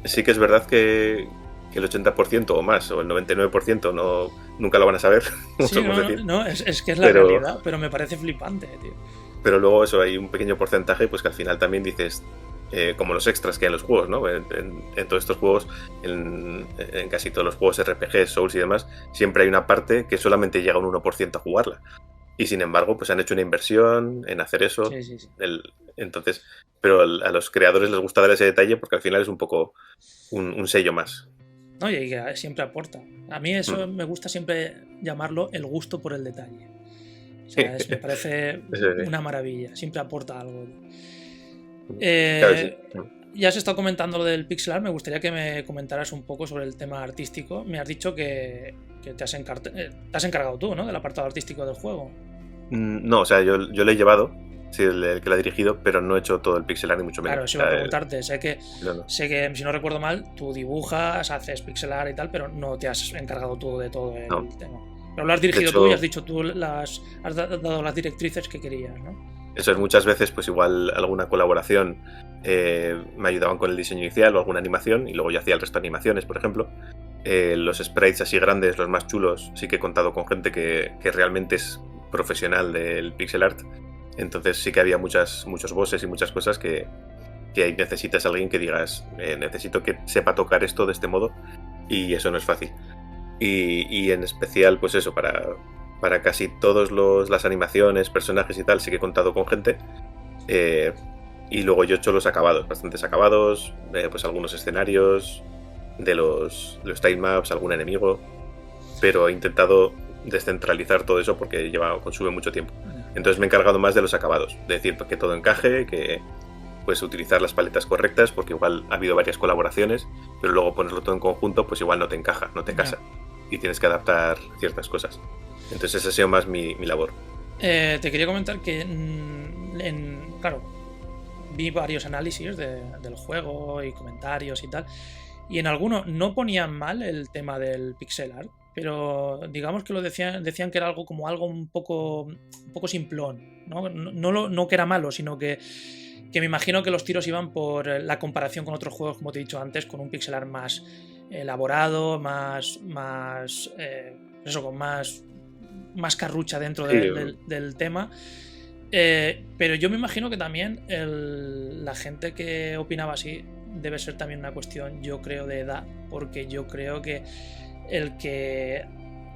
sí que es verdad que el 80% o más, o el 99% nunca lo van a saber, Sí, vamos a decir. no, es que es la Pero, realidad, pero me parece flipante, tío. pero luego eso, hay un pequeño porcentaje, pues que al final también dices, como los extras que hay en los juegos, ¿no? En todos estos juegos, en casi todos los juegos RPG, Souls y demás, siempre hay una parte que solamente llega un 1% a jugarla. Y sin embargo, pues han hecho una inversión en hacer eso. Sí, sí, sí. Entonces, pero a los creadores les gusta dar ese detalle porque al final es un poco un sello más. No, y que siempre aporta. A mí eso me gusta siempre llamarlo el gusto por el detalle. O sea, me parece una maravilla. Siempre aporta algo. Claro, sí. Ya has estado comentando lo del pixel art. Me gustaría que me comentaras un poco sobre el tema artístico. Me has dicho que te has encargado tú, ¿no? Del apartado artístico del juego. No, o sea, yo lo he llevado, sí, el que lo ha dirigido, pero no he hecho todo el pixel art ni mucho menos. Claro, eso iba a preguntarte. Sé que, no. sé que, si no recuerdo mal, tú dibujas, haces pixel art y tal, pero no te has encargado tú de todo el tema. Pero lo has dirigido tú y has dicho tú, has dado las directrices que querías, ¿no? Eso es, muchas veces, pues igual alguna colaboración me ayudaban con el diseño inicial o alguna animación, y luego yo hacía el resto de animaciones, por ejemplo. Los sprites así grandes, los más chulos, sí que he contado con gente que realmente es profesional del pixel art. Entonces sí que había muchos bosses y muchas cosas que ahí necesitas a alguien que digas, necesito que sepa tocar esto de este modo, y eso no es fácil. Y en especial, pues eso, para casi todas las animaciones, personajes y tal, sí que he contado con gente. Y luego yo he hecho los acabados, bastantes acabados, pues algunos escenarios, de los timemaps, algún enemigo, pero he intentado descentralizar todo eso porque consume mucho tiempo. Entonces me he encargado más de los acabados, de decir que todo encaje, que pues utilizar las paletas correctas, porque igual ha habido varias colaboraciones, pero luego ponerlo todo en conjunto, pues igual no te encaja, no te casa, y tienes que adaptar ciertas cosas. Entonces esa ha sido más mi labor. Te quería comentar que, claro, vi varios análisis del juego y comentarios y tal, y en algunos no ponían mal el tema del pixel art, pero digamos que lo decían que era algo un poco simplón, ¿no? No que era malo, sino que me imagino que los tiros iban por la comparación con otros juegos, como te he dicho antes, con un pixel art más elaborado, con más carrucha dentro del tema. Pero yo me imagino que también la gente que opinaba así debe ser también una cuestión, yo creo, de edad, porque yo creo que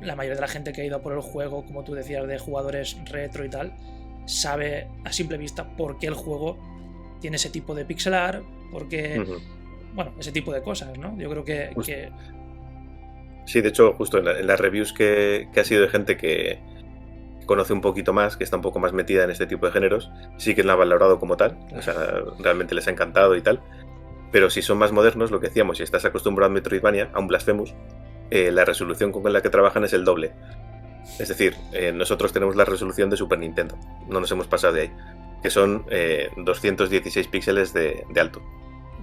la mayoría de la gente que ha ido por el juego, como tú decías, de jugadores retro y tal, sabe a simple vista por qué el juego tiene ese tipo de pixel art, porque bueno, ese tipo de cosas, ¿no? Yo creo que... Sí, de hecho, justo en las reviews que ha sido de gente que conoce un poquito más, que está un poco más metida en este tipo de géneros, sí que la ha valorado como tal, o sea, realmente les ha encantado y tal. Pero si son más modernos, lo que decíamos, si estás acostumbrado a Metroidvania, a un Blasphemous, la resolución con la que trabajan es el doble. Es decir, nosotros tenemos la resolución de Super Nintendo, no nos hemos pasado de ahí, que son 216 píxeles de alto.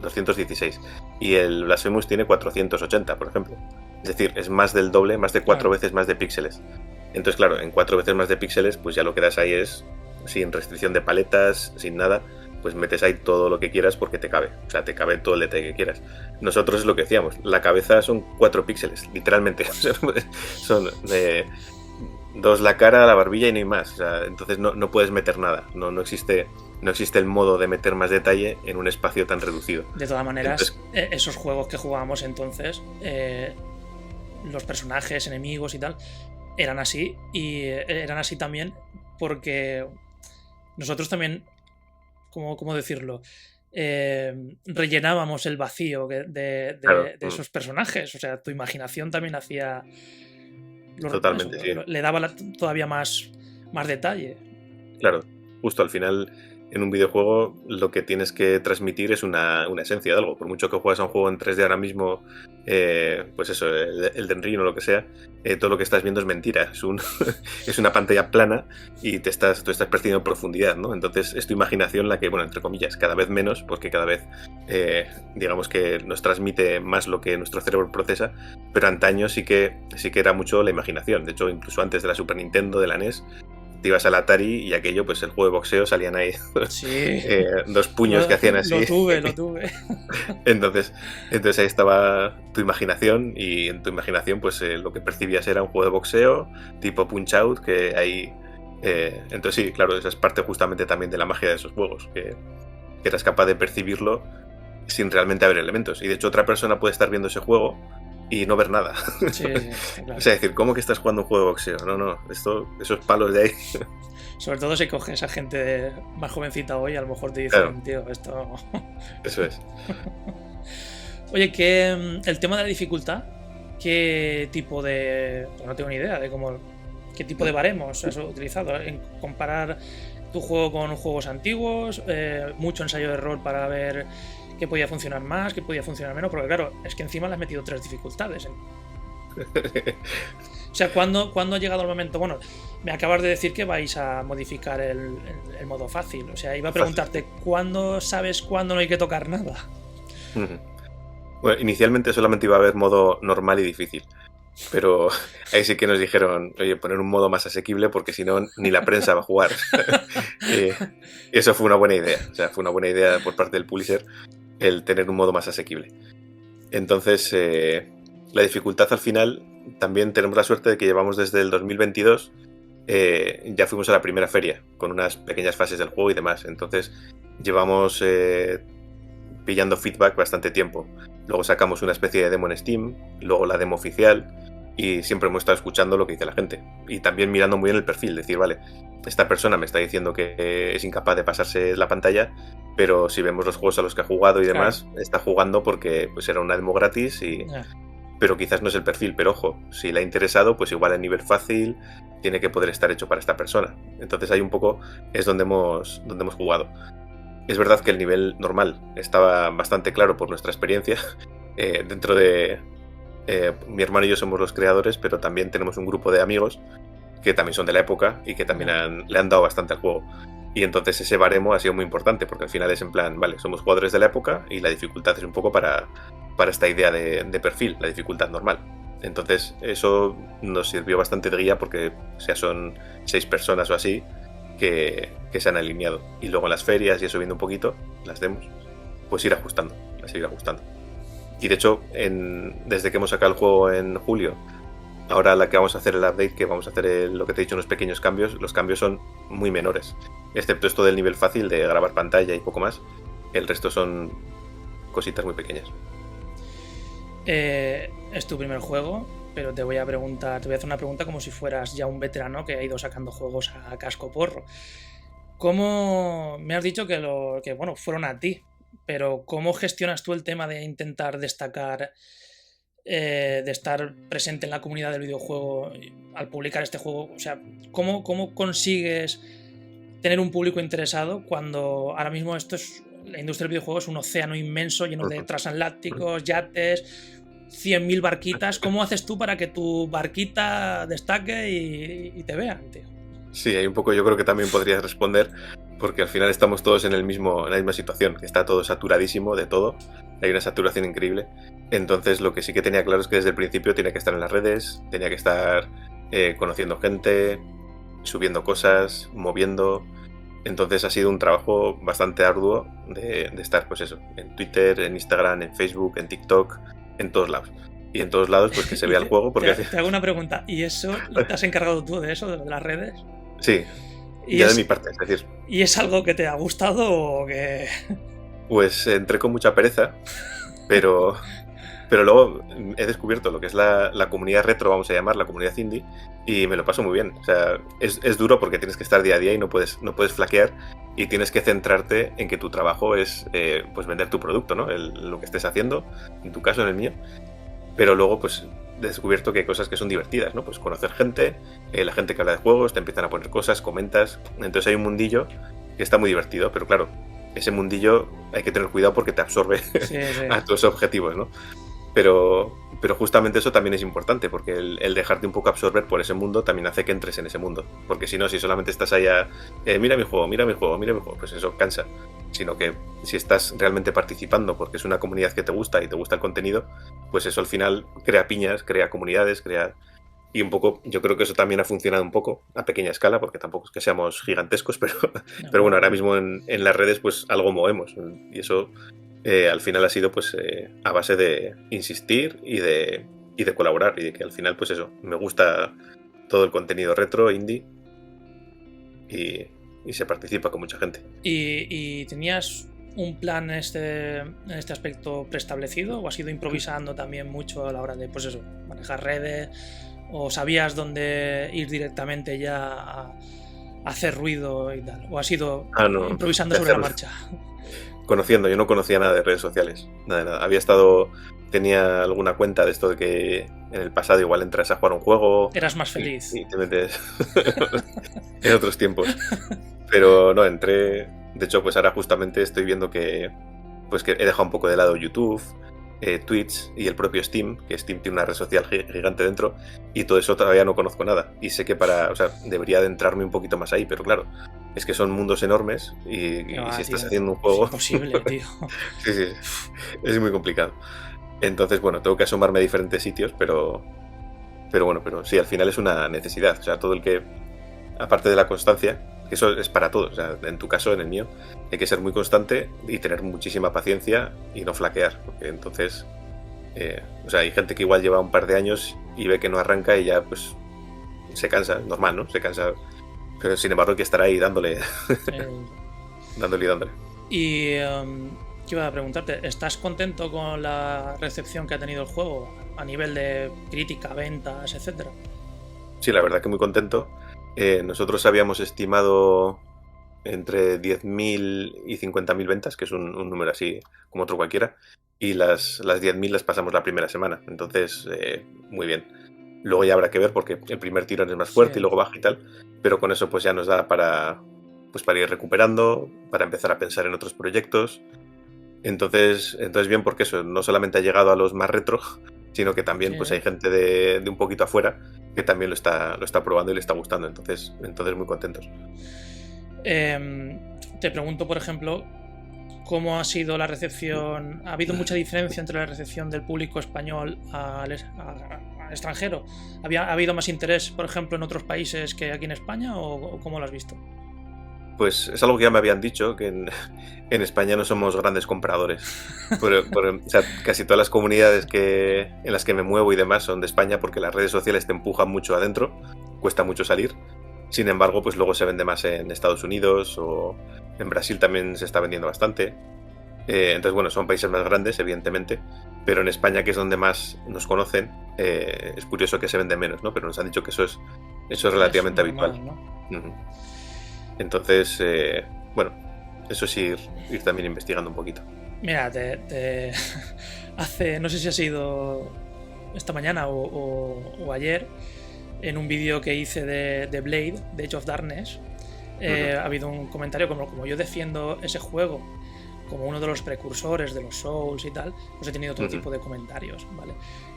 216. Y el Blasphemous tiene 480, por ejemplo. Es decir, es más del doble, más de 4 veces más de píxeles. Entonces, claro, en 4 veces más de píxeles, pues ya lo que das ahí es, sin restricción de paletas, sin nada, pues metes ahí todo lo que quieras porque te cabe. O sea, te cabe todo el detalle que quieras. Nosotros es lo que decíamos, la cabeza son 4 píxeles, literalmente. Son 2 la cara, la barbilla y no hay más. O sea, entonces no puedes meter nada. No existe el modo de meter más detalle en un espacio tan reducido. De todas maneras, esos juegos que jugábamos entonces, los personajes, enemigos y tal, eran así, y eran así también porque nosotros también, ¿cómo decirlo? Rellenábamos el vacío de esos personajes. O sea, tu imaginación también hacía... Totalmente, sí. Le daba todavía más detalle. Claro. justo al final en un videojuego lo que tienes que transmitir es una esencia de algo. Por mucho que juegues a un juego en 3D ahora mismo, pues eso, el Elden Ring o lo que sea, todo lo que estás viendo es mentira. Es una pantalla plana y tú estás percibiendo profundidad, ¿no? Entonces es tu imaginación la que, bueno, entre comillas, cada vez menos, porque cada vez digamos que nos transmite más lo que nuestro cerebro procesa, pero antaño sí que era mucho la imaginación. De hecho, incluso antes de la Super Nintendo, de la NES, te ibas al Atari y aquello, pues el juego de boxeo, salían ahí Sí. dos puños que hacían así. Lo tuve. Entonces ahí estaba tu imaginación, y en tu imaginación pues lo que percibías era un juego de boxeo tipo Punch Out, que ahí... entonces sí, claro, esa es parte justamente también de la magia de esos juegos, que eras capaz de percibirlo sin realmente haber elementos. Y de hecho otra persona puede estar viendo ese juego y no ver nada. Sí, claro. O sea, decir, ¿cómo que estás jugando un juego de boxeo? No, esos palos de ahí. Sobre todo si coges a gente más jovencita hoy, a lo mejor te dicen, claro, tío, esto... Eso es. Oye, que el tema de la dificultad, ¿qué tipo de...? Pues no tengo ni idea de qué tipo de baremos has utilizado en comparar tu juego con juegos antiguos, mucho ensayo de error para ver qué podía funcionar más, qué podía funcionar menos, porque claro, es que encima le has metido 3 dificultades. O sea, ¿cuándo ha llegado el momento? Bueno, me acabas de decir que vais a modificar el modo fácil. O sea, iba a preguntarte, ¿cuándo sabes cuándo no hay que tocar nada? Bueno, inicialmente solamente iba a haber modo normal y difícil. Pero ahí sí que nos dijeron, oye, poner un modo más asequible porque si no, ni la prensa va a jugar. Y eso fue una buena idea. O sea, fue una buena idea por parte del publisher el tener un modo más asequible. Entonces, la dificultad al final, también tenemos la suerte de que llevamos desde el 2022, ya fuimos a la primera feria con unas pequeñas fases del juego y demás. Entonces, llevamos pillando feedback bastante tiempo. Luego sacamos una especie de demo en Steam, luego la demo oficial, y siempre hemos estado escuchando lo que dice la gente. Y también mirando muy bien el perfil, decir, vale, esta persona me está diciendo que es incapaz de pasarse la pantalla, pero si vemos los juegos a los que ha jugado y demás, claro, está jugando porque pues era una demo gratis y... Pero quizás no es el perfil, pero ojo, si le ha interesado, pues igual el nivel fácil tiene que poder estar hecho para esta persona. Entonces ahí un poco es donde hemos jugado. Es verdad que el nivel normal estaba bastante claro por nuestra experiencia. Dentro de... mi hermano y yo somos los creadores, pero también tenemos un grupo de amigos que también son de la época y que también le han dado bastante al juego. Y entonces ese baremo ha sido muy importante, porque al final es en plan, vale, somos jugadores de la época y la dificultad es un poco para esta idea de perfil, la dificultad normal. Entonces eso nos sirvió bastante de guía, porque o sea, son 6 personas o así que se han alineado. Y luego en las ferias y eso, viendo un poquito las demos, pues seguir ajustando. Y de hecho, desde que hemos sacado el juego en julio, ahora la que vamos a hacer el update, que vamos a hacer lo que te he dicho, unos pequeños cambios, los cambios son muy menores. Excepto esto del nivel fácil de grabar pantalla y poco más, el resto son cositas muy pequeñas. Es tu primer juego, pero te voy a hacer una pregunta como si fueras ya un veterano que ha ido sacando juegos a casco porro. ¿Cómo me has dicho que bueno, fueron a ti? Pero ¿cómo gestionas tú el tema de intentar destacar, de estar presente en la comunidad del videojuego al publicar este juego? O sea, ¿cómo consigues tener un público interesado cuando ahora mismo la industria del videojuego es un océano inmenso lleno de transatlánticos, yates, 100.000 barquitas? ¿Cómo haces tú para que tu barquita destaque y te vean, tío? Sí, hay un poco, yo creo que también podrías responder, porque al final estamos todos en la misma situación, que está todo saturadísimo de todo, hay una saturación increíble. Entonces lo que sí que tenía claro es que desde el principio tenía que estar en las redes, tenía que estar conociendo gente, subiendo cosas, moviendo. Entonces ha sido un trabajo bastante arduo de estar, pues eso, en Twitter, en Instagram, en Facebook, en TikTok, en todos lados. Y en todos lados pues que se vea el juego. Porque... Te hago una pregunta, ¿y eso te has encargado tú de eso, de las redes? Sí, ya de mi parte, es decir. ¿Y es algo que te ha gustado o que...? Pues entré con mucha pereza, pero luego he descubierto lo que es la comunidad retro, vamos a llamar, la comunidad indie, y me lo paso muy bien. O sea, es duro porque tienes que estar día a día y no puedes flaquear, y tienes que centrarte en que tu trabajo es pues vender tu producto, ¿no? Lo que estés haciendo, en tu caso, en el mío. Pero luego, pues descubierto que hay cosas que son divertidas, ¿no? Pues conocer gente, la gente que habla de juegos, te empiezan a poner cosas, comentas. Entonces hay un mundillo que está muy divertido, pero claro, ese mundillo hay que tener cuidado porque te absorbe a tus objetivos, ¿no? Pero justamente eso también es importante, porque el dejarte un poco absorber por ese mundo también hace que entres en ese mundo. Porque si no, si solamente estás allá, mira mi juego, mira mi juego, mira mi juego, pues eso cansa. Sino que si estás realmente participando porque es una comunidad que te gusta y te gusta el contenido, pues eso al final crea piñas, crea comunidades, crea... Y un poco, yo creo que eso también ha funcionado un poco a pequeña escala, porque tampoco es que seamos gigantescos, pero bueno, ahora mismo en las redes pues algo movemos. Y eso al final ha sido pues a base de insistir y de colaborar. Y de que al final pues eso, me gusta todo el contenido retro, indie, y se participa con mucha gente. ¿Y tenías un plan en este aspecto preestablecido o has ido improvisando también mucho a la hora de pues eso, manejar redes? ¿O sabías dónde ir directamente ya a hacer ruido y tal? ¿O has ido improvisando sobre la marcha? Conociendo, yo no conocía nada de redes sociales, nada de nada. Tenía alguna cuenta de esto de que en el pasado igual entras a jugar un juego. Eras más feliz. Y te metes en otros tiempos. Pero no, entré. De hecho, pues ahora justamente estoy viendo que he dejado un poco de lado YouTube, Twitch y el propio Steam, que Steam tiene una red social gigante dentro, y todo eso todavía no conozco nada. Y sé que debería adentrarme un poquito más ahí, pero claro, es que son mundos enormes y si estás haciendo un juego... Es imposible, tío. Sí, es muy complicado. Entonces, bueno, tengo que asomarme a diferentes sitios, pero sí, al final es una necesidad. O sea, todo el que, aparte de la constancia, que eso es para todos, o sea, en tu caso, en el mío, hay que ser muy constante y tener muchísima paciencia y no flaquear, porque entonces, hay gente que igual lleva un par de años y ve que no arranca y ya, pues, se cansa, normal, ¿no? Se cansa, pero sin embargo hay que estar ahí dándole, dándole. Y ¿qué iba a preguntarte? ¿Estás contento con la recepción que ha tenido el juego a nivel de crítica, ventas, etcétera? Sí, la verdad que muy contento. Nosotros habíamos estimado entre 10.000 y 50.000 ventas, que es un número así como otro cualquiera, y las 10.000 las pasamos la primera semana, entonces muy bien. Luego ya habrá que ver porque el primer tirón es más fuerte y luego baja y tal, pero con eso pues ya nos da para ir recuperando, para empezar a pensar en otros proyectos. Entonces bien, porque eso no solamente ha llegado a los más retro, sino que también pues hay gente de un poquito afuera que también lo está probando y le está gustando, entonces muy contentos. Te pregunto, por ejemplo, ¿cómo ha sido la recepción? ¿Ha habido mucha diferencia entre la recepción del público español al extranjero? ¿Ha habido más interés, por ejemplo, en otros países que aquí en España o cómo lo has visto? Pues es algo que ya me habían dicho, que en España no somos grandes compradores. O sea, casi todas las comunidades en las que me muevo y demás son de España porque las redes sociales te empujan mucho adentro, cuesta mucho salir. Sin embargo, pues luego se vende más en Estados Unidos o en Brasil también se está vendiendo bastante. Entonces, bueno, son países más grandes, evidentemente, pero en España, que es donde más nos conocen, es curioso que se vende menos, ¿no? Pero nos han dicho que eso es relativamente habitual, ¿no? Uh-huh. Entonces, eso es ir también investigando un poquito. Mira, hace, no sé si ha sido esta mañana o ayer, en un vídeo que hice de Blade, de Age of Darkness, ha habido un comentario como yo defiendo ese juego como uno de los precursores de los Souls y tal, pues he tenido todo tipo de comentarios, ¿vale?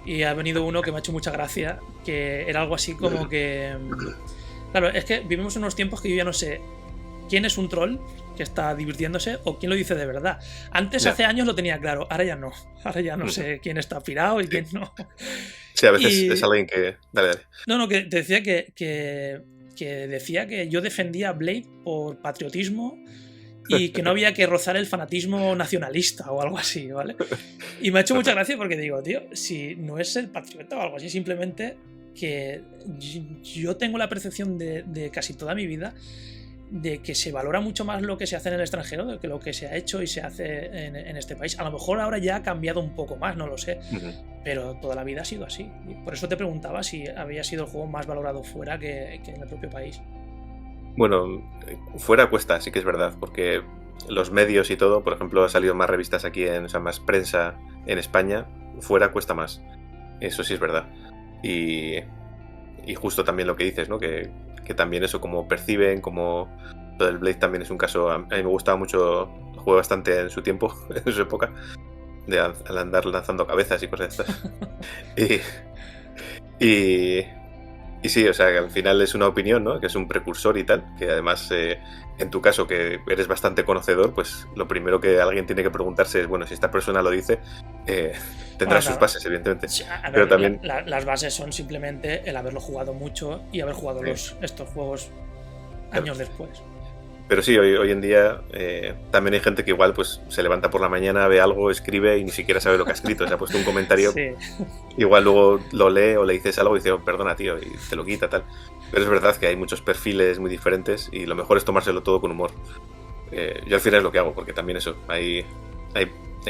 Y ha venido uno que me ha hecho mucha gracia, que era algo así como que... Claro, es que vivimos en unos tiempos que yo ya no sé quién es un troll que está divirtiéndose o quién lo dice de verdad. Antes, hace años lo tenía claro, ahora ya no. Ahora ya no sé quién está pirado y quién no. Sí, a veces es alguien que... Dale. No, que te decía que decía que yo defendía a Blade por patriotismo y que no había que rozar el fanatismo nacionalista o algo así, ¿vale? Y me ha hecho mucha gracia porque digo, tío, si no es ser patriota o algo así, simplemente que yo tengo la percepción de casi toda mi vida de que se valora mucho más lo que se hace en el extranjero de que lo que se ha hecho y se hace en este país. A lo mejor ahora ya ha cambiado un poco más, no lo sé, pero toda la vida ha sido así. Y por eso te preguntaba si había sido el juego más valorado fuera que en el propio país. Bueno, fuera cuesta, sí que es verdad, porque los medios y todo, por ejemplo, ha salido más revistas aquí, más prensa en España, fuera cuesta más. Eso sí es verdad. Y, y justo también lo que dices, ¿no? Que también eso, como perciben, como lo del Blade también es un caso. A mí me gustaba mucho, jugué bastante en su tiempo, en su época, de al andar lanzando cabezas y cosas de estas. Y, y sí, o sea, que al final es una opinión, ¿no? Que es un precursor y tal, que además, en tu caso, que eres bastante conocedor, pues lo primero que alguien tiene que preguntarse es, bueno, si esta persona lo dice, tendrá sus bases, evidentemente. Sí, a ver, pero también... las bases son simplemente el haberlo jugado mucho y haber jugado estos juegos años después. Pero sí, hoy en día también hay gente que igual pues se levanta por la mañana, ve algo, escribe y ni siquiera sabe lo que ha escrito. Se ha puesto un comentario, sí. Igual luego lo lee o le dices algo y dice, oh, perdona tío, y te lo quita, tal. Pero es verdad que hay muchos perfiles muy diferentes y lo mejor es tomárselo todo con humor. Yo al final es lo que hago, porque también eso, hay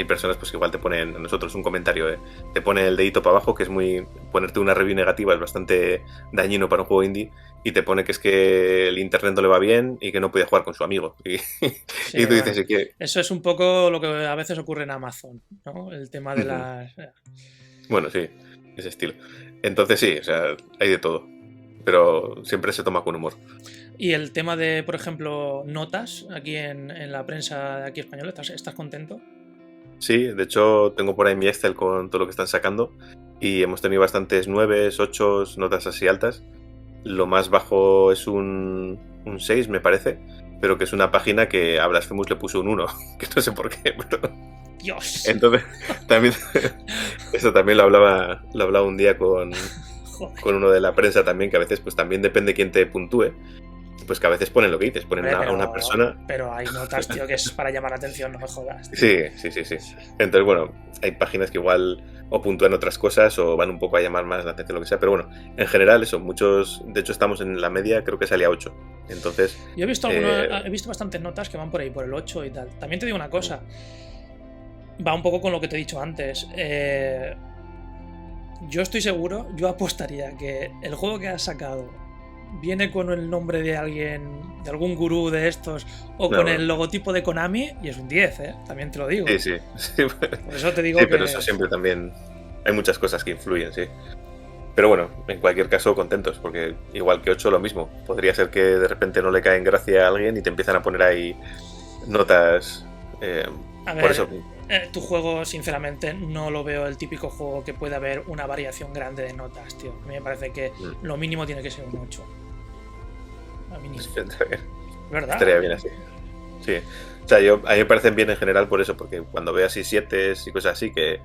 personas pues que igual te ponen, a nosotros un comentario, te pone el dedito para abajo, que es muy... Ponerte una review negativa es bastante dañino para un juego indie, y te pone que es que el internet no le va bien y que no puede jugar con su amigo. Y, sí, y tú dices que... Eso es un poco lo que a veces ocurre en Amazon, ¿no? El tema de las... Bueno, sí, ese estilo. Entonces sí, o sea, hay de todo, pero siempre se toma con humor. Y el tema de, por ejemplo, notas aquí en la prensa de aquí española, ¿estás contento? Sí, de hecho tengo por ahí mi Excel con todo lo que están sacando y hemos tenido bastantes 9, 8, notas así altas. Lo más bajo es un 6, me parece, pero que es una página que a Blasphemous le puso un 1, que no sé por qué, pero... ¡Dios! Entonces, también, eso también lo hablaba un día con uno de la prensa también, que a veces pues también depende quién te puntúe. Pues que a veces ponen lo que dices, ponen a una persona... Pero hay notas, tío, que es para llamar la atención, no me jodas. Sí. Entonces, bueno, hay páginas que igual o puntúan otras cosas o van un poco a llamar más la atención, lo que sea. Pero bueno, en general eso, muchos... De hecho, estamos en la media, creo que salía 8. Entonces... Yo he visto he visto bastantes notas que van por ahí, por el 8 y tal. También te digo una cosa. Va un poco con lo que te he dicho antes. Yo estoy seguro, yo apostaría que el juego que has sacado viene con el nombre de alguien, de algún gurú de estos, o con el logotipo de Konami, y es un 10, también te lo digo. Sí. Por eso te digo sí, pero eso siempre también... Hay muchas cosas que influyen, sí. Pero bueno, en cualquier caso, contentos, porque igual que 8, lo mismo. Podría ser que de repente no le cae en gracia a alguien y te empiezan a poner ahí notas... a ver, por eso... tu juego, sinceramente, no lo veo el típico juego que pueda haber una variación grande de notas, tío. A mí me parece que lo mínimo tiene que ser un 8. A mí ¿verdad? Estaría bien así. Sí. O sea, a mí me parecen bien en general por eso, porque cuando veo así 7 y cosas así, que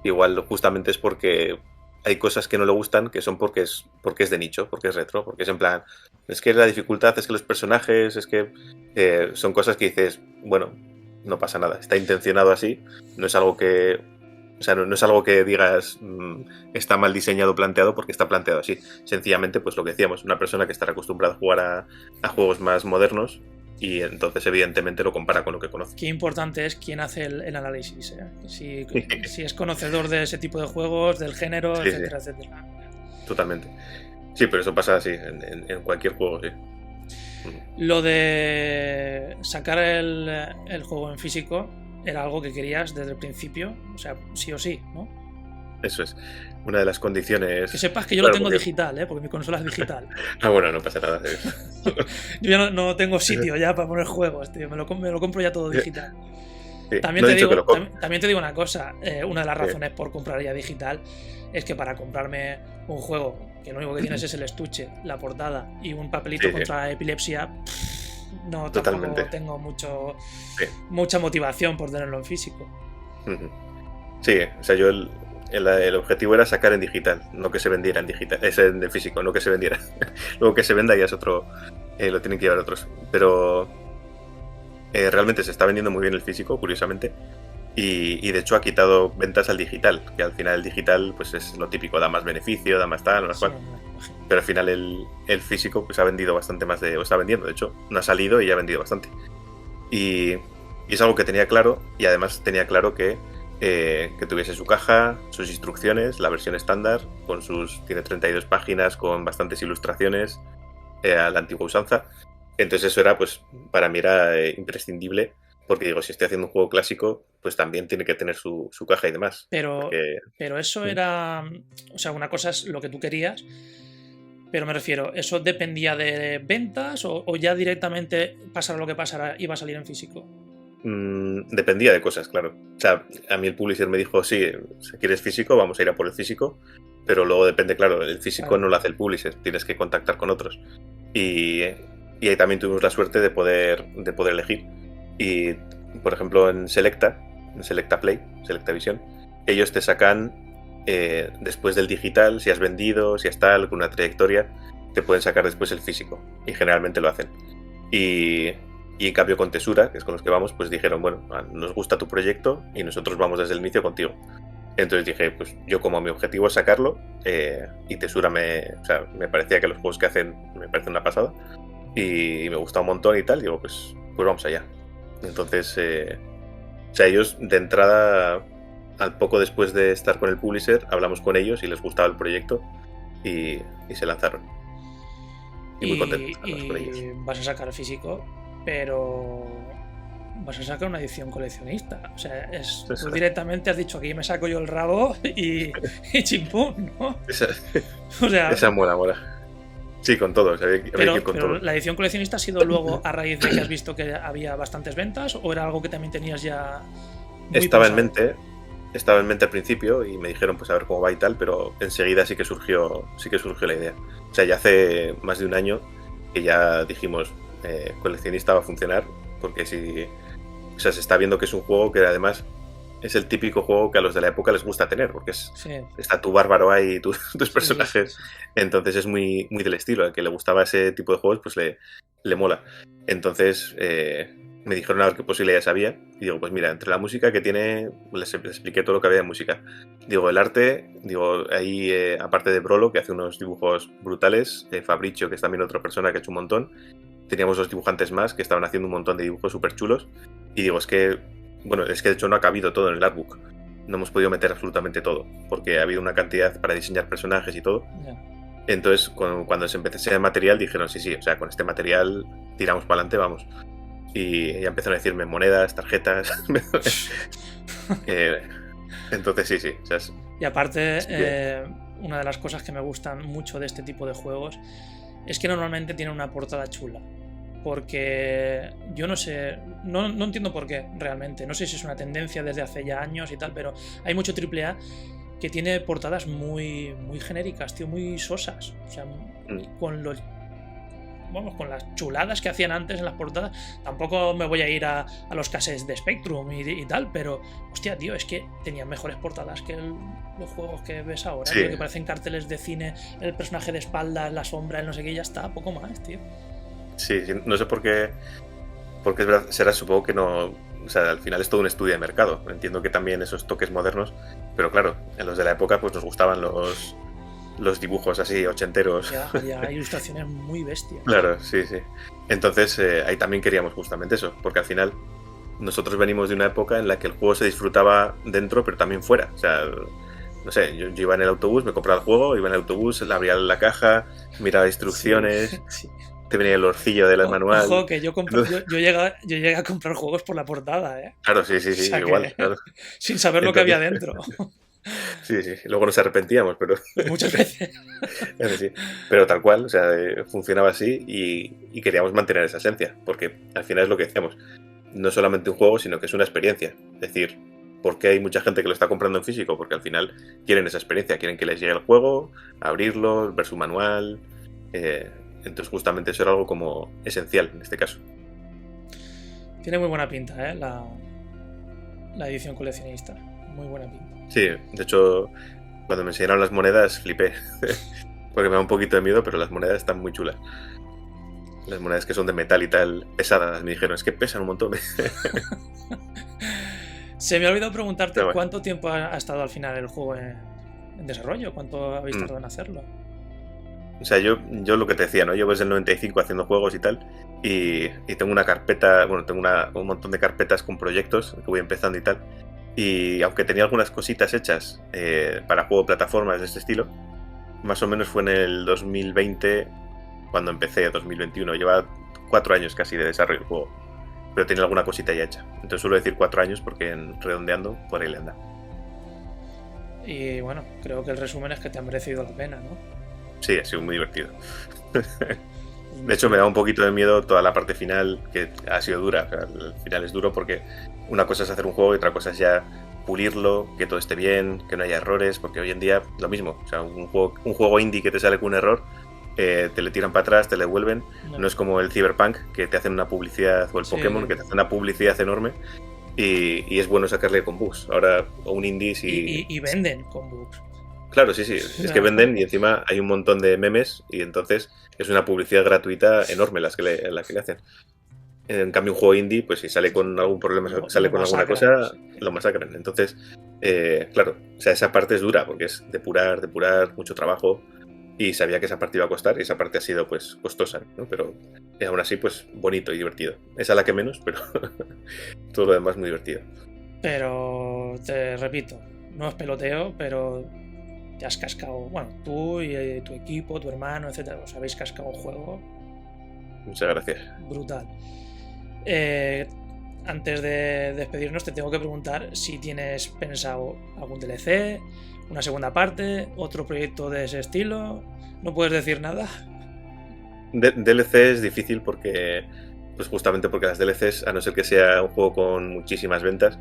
igual justamente es porque hay cosas que no le gustan, que son porque es de nicho, porque es retro, porque es en plan, es que la dificultad, es que los personajes, es que son cosas que dices, bueno, no pasa nada, está intencionado así, no es algo que... O sea, no es algo que digas está mal diseñado, planteado, porque está planteado así. Sencillamente, pues lo que decíamos, una persona que está acostumbrada a jugar a juegos más modernos y entonces evidentemente lo compara con lo que conoce. Qué importante es quién hace el análisis, Si es conocedor de ese tipo de juegos, del género, sí, etcétera. Totalmente. Sí, pero eso pasa así, en cualquier juego, sí. Lo de sacar el juego en físico era algo que querías desde el principio, o sea, sí o sí, ¿no? Eso es. Una de las condiciones... Que sepas que yo lo tengo digital, porque mi consola es digital. Bueno, no pasa nada. Yo ya no tengo sitio ya para poner juegos, tío. Me lo compro ya todo digital. Sí. También te digo una cosa. Una de las razones por comprar ya digital es que para comprarme un juego que lo único que tienes es el estuche, la portada y un papelito contra epilepsia... No, tampoco tengo mucha motivación por tenerlo en físico. Sí, o sea, yo el objetivo era sacar en digital, no que se vendiera en digital, es en físico, no que se vendiera. Luego que se venda ya es otro, lo tienen que llevar otros. Pero realmente se está vendiendo muy bien el físico, curiosamente, y de hecho ha quitado ventas al digital, que al final el digital pues es lo típico, da más beneficio, da más tal, más cual. Pero al final el físico pues ha vendido bastante más o está vendiendo, de hecho, no ha salido y ya ha vendido bastante. Y es algo que tenía claro, y además tenía claro que tuviese su caja, sus instrucciones, la versión estándar, tiene 32 páginas con bastantes ilustraciones a la antigua usanza. Entonces eso era, pues, para mí era imprescindible porque digo, si estoy haciendo un juego clásico, pues también tiene que tener su caja y demás. Pero, Porque... pero eso era, o sea, una cosa es lo que tú querías, pero me refiero, ¿eso dependía de ventas o ya directamente pasara lo que pasara iba a salir en físico? Dependía de cosas, claro. O sea, a mí el publisher me dijo, sí, si quieres físico, vamos a ir a por el físico, pero luego depende, claro, el físico Claro. no lo hace el publisher, tienes que contactar con otros. Y ahí también tuvimos la suerte de poder elegir. Y, por ejemplo, en Selecta Play, Selecta Visión, ellos te sacan, después del digital, si has vendido, si has tal, con una trayectoria, te pueden sacar después el físico. Y generalmente lo hacen. Y en cambio con Tesura, que es con los que vamos, pues dijeron, bueno, nos gusta tu proyecto y nosotros vamos desde el inicio contigo. Entonces dije, pues yo como mi objetivo es sacarlo, y Tesura o sea, me parecía que los juegos que hacen me parecen una pasada y me gusta un montón y tal, digo, pues vamos allá. Entonces, o sea, ellos de entrada, al poco después de estar con el publisher, hablamos con ellos y les gustaba el proyecto y se lanzaron. Y muy contentos con ellos. Vas a sacar físico, pero vas a sacar una edición coleccionista. O sea, tú directamente has dicho, aquí me saco yo el rabo y chimpún, ¿no? O sea, Esa mola. Sí, con todo. O sea, había que ir con todo. ¿La edición coleccionista ha sido luego a raíz de que has visto que había bastantes ventas o era algo que también tenías ya muy Estaba en pensado? mente al principio y me dijeron pues a ver cómo va y tal, pero enseguida sí que surgió la idea. O sea, ya hace más de un año que ya dijimos, coleccionista va a funcionar, porque si, o sea, se está viendo que es un juego que además es el típico juego que a los de la época les gusta tener, porque está tu bárbaro ahí y tus personajes. Sí. Entonces es muy, muy del estilo. Al que le gustaba ese tipo de juegos, pues le mola. Entonces me dijeron a ver qué posibilidades había. Y digo, pues mira, entre la música que tiene, les expliqué todo lo que había de música. Digo, el arte, ahí aparte de Brolo, que hace unos dibujos brutales, Fabricio, que es también otra persona que ha hecho un montón, teníamos dos dibujantes más que estaban haciendo un montón de dibujos súper chulos. Y digo, es que de hecho no ha cabido todo en el artbook. No hemos podido meter absolutamente todo, porque ha habido una cantidad para diseñar personajes y todo. Yeah. Entonces, cuando se empezó ese material, dijeron, sí, o sea, con este material tiramos para adelante, vamos. Y ya empezaron a decirme monedas, tarjetas. Entonces, sí. O sea, y aparte, una de las cosas que me gustan mucho de este tipo de juegos es que normalmente tienen una portada chula. Porque yo no sé, no entiendo por qué realmente, no sé si es una tendencia desde hace ya años y tal, pero hay mucho AAA que tiene portadas muy, muy genéricas, tío, muy sosas. O sea, con las chuladas que hacían antes en las portadas, tampoco me voy a ir a los cassettes de Spectrum y tal, pero hostia, tío, es que tenían mejores portadas que los juegos que ves ahora, sí. Tío, que parecen carteles de cine, el personaje de espaldas, la sombra, el no sé qué, ya está, poco más, tío. Sí, no sé por qué, porque es verdad, será, supongo que no, o sea, al final es todo un estudio de mercado. Entiendo que también esos toques modernos, pero claro, en los de la época pues nos gustaban los dibujos así ochenteros. Ya hay ilustraciones muy bestias. Claro, sí. Entonces ahí también queríamos justamente eso, porque al final nosotros venimos de una época en la que el juego se disfrutaba dentro, pero también fuera. O sea, no sé, yo iba en el autobús, me compraba el juego, iba en el autobús, abría la caja, miraba instrucciones. Sí. Te venía el orcillo del manual. Ojo, que yo llegué a comprar juegos por la portada, ¿eh? Claro, sí, o sea, igual. Claro. Sin saber lo que había dentro. Sí. Luego nos arrepentíamos, pero... Muchas veces. Sí. Pero tal cual, o sea, funcionaba así y queríamos mantener esa esencia, porque al final es lo que decíamos. No es solamente un juego, sino que es una experiencia. Es decir, ¿por qué hay mucha gente que lo está comprando en físico? Porque al final quieren esa experiencia, quieren que les llegue el juego, abrirlo, ver su manual... Entonces justamente eso era algo como esencial en este caso. Tiene muy buena pinta, la edición coleccionista. Muy buena pinta. Sí, de hecho, cuando me enseñaron las monedas flipé. Porque me da un poquito de miedo, pero las monedas están muy chulas. Las monedas que son de metal y tal, pesadas, me dijeron, es que pesan un montón. Se me ha olvidado preguntarte cuánto tiempo ha estado al final el juego en desarrollo. ¿Cuánto habéis tardado en hacerlo? O sea, yo lo que te decía, ¿no? Llevo desde el 95 haciendo juegos y tal, y tengo una carpeta, tengo un montón de carpetas con proyectos que voy empezando y tal, y aunque tenía algunas cositas hechas para juego de plataformas de este estilo, más o menos fue en el 2020 cuando empecé, 2021, lleva 4 años casi de desarrollo del juego. pero tiene alguna cosita ya hecha. Entonces suelo decir 4 años porque redondeando por ahí le anda. Y bueno, creo que el resumen es que te ha merecido la pena, ¿no? Sí, ha sido muy divertido. De hecho, me da un poquito de miedo toda la parte final, que ha sido dura. O sea, el final es duro porque una cosa es hacer un juego y otra cosa es ya pulirlo, que todo esté bien, que no haya errores, porque hoy en día lo mismo. O sea, un juego indie que te sale con un error, te le tiran para atrás, te le devuelven. No es como el Cyberpunk, que te hacen una publicidad, o el Pokémon, que te hacen una publicidad enorme. Y es bueno sacarle con bugs. Ahora, o un indie si... Y venden con bugs. Claro, sí. Es que venden y encima hay un montón de memes y entonces es una publicidad gratuita enorme la que le hacen. En cambio, un juego indie, pues si sale con algún problema, sale con alguna cosa, lo masacran. Entonces, claro, o sea, esa parte es dura porque es depurar, mucho trabajo. Y sabía que esa parte iba a costar y esa parte ha sido pues costosa, ¿no? Pero aún así pues bonito y divertido. Esa es la que menos, pero todo lo demás muy divertido. Pero te repito, no es peloteo, pero te has cascado, bueno, tú y tu equipo, tu hermano, etcétera, os habéis cascado un juego. Muchas gracias. Brutal. Antes de despedirnos te tengo que preguntar si tienes pensado algún DLC, una segunda parte, otro proyecto de ese estilo. ¿No puedes decir nada? DLC es difícil porque, pues justamente porque las DLCs, a no ser que sea un juego con muchísimas ventas,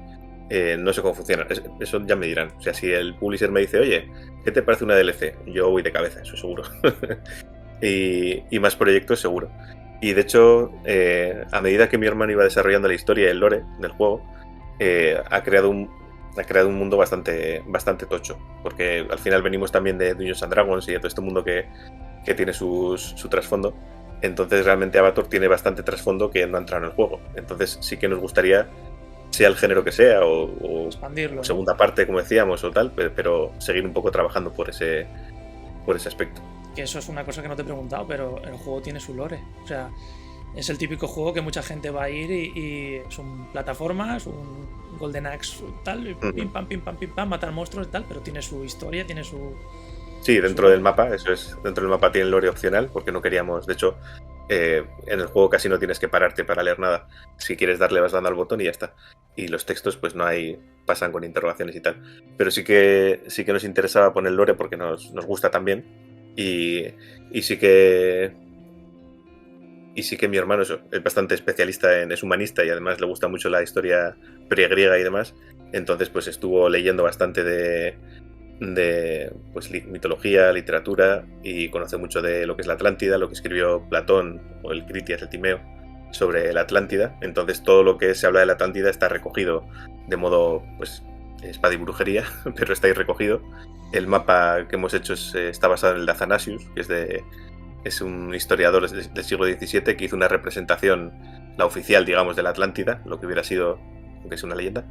no sé cómo funciona. Eso ya me dirán. O sea, si el publisher me dice, oye, ¿qué te parece una DLC? Yo voy de cabeza, eso seguro. y más proyectos seguro. Y de hecho, a medida que mi hermano iba desarrollando la historia y el lore del juego, ha creado un mundo bastante tocho, porque al final venimos también de Dungeons and Dragons y de todo este mundo que tiene su trasfondo. Entonces realmente Avatar tiene bastante trasfondo que no ha entrado en el juego. Entonces sí que nos gustaría, sea el género que sea o expandirlo, segunda parte, como decíamos, o tal, pero seguir un poco trabajando por ese aspecto. Que eso es una cosa que no te he preguntado, pero el juego tiene su lore. O sea, es el típico juego que mucha gente va a ir y son plataformas, un Golden Axe tal, y pim pam, matar monstruos y tal, pero tiene su historia, tiene su... Sí, dentro del mapa, eso es. Dentro del mapa tiene el lore opcional, porque no queríamos, de hecho, en el juego casi no tienes que pararte para leer nada. Si quieres darle, vas dando al botón y ya está. Y los textos, pues no hay, pasan con interrogaciones y tal. Pero sí que nos interesaba poner el lore porque nos gusta también. Y sí que mi hermano es bastante especialista es humanista y además le gusta mucho la historia pregriega y demás. Entonces, pues estuvo leyendo bastante de pues mitología, literatura, y conoce mucho de lo que es la Atlántida, lo que escribió Platón o el Critias, el Timeo, sobre la Atlántida. Entonces todo lo que se habla de la Atlántida está recogido de modo, pues, espada y brujería, pero está ahí recogido. El mapa que hemos hecho está basado en el de Athanasius, que es un historiador del siglo XVII que hizo una representación, la oficial, digamos, de la Atlántida, lo que hubiera sido, aunque es una leyenda.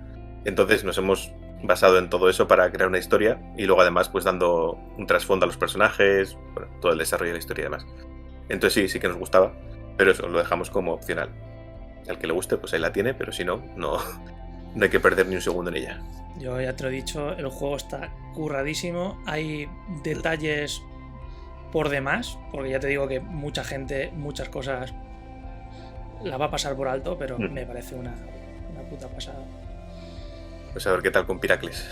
Entonces nos hemos basado en todo eso para crear una historia y luego además pues dando un trasfondo a los personajes, bueno, todo el desarrollo de la historia y demás. Entonces sí que nos gustaba, pero eso lo dejamos como opcional. Al que le guste pues ahí la tiene, pero si no hay que perder ni un segundo en ella. Yo ya te lo he dicho, el juego está curradísimo, hay detalles por demás, porque ya te digo que mucha gente, muchas cosas la va a pasar por alto, pero me parece una puta pasada. Pues a ver qué tal con Piracles.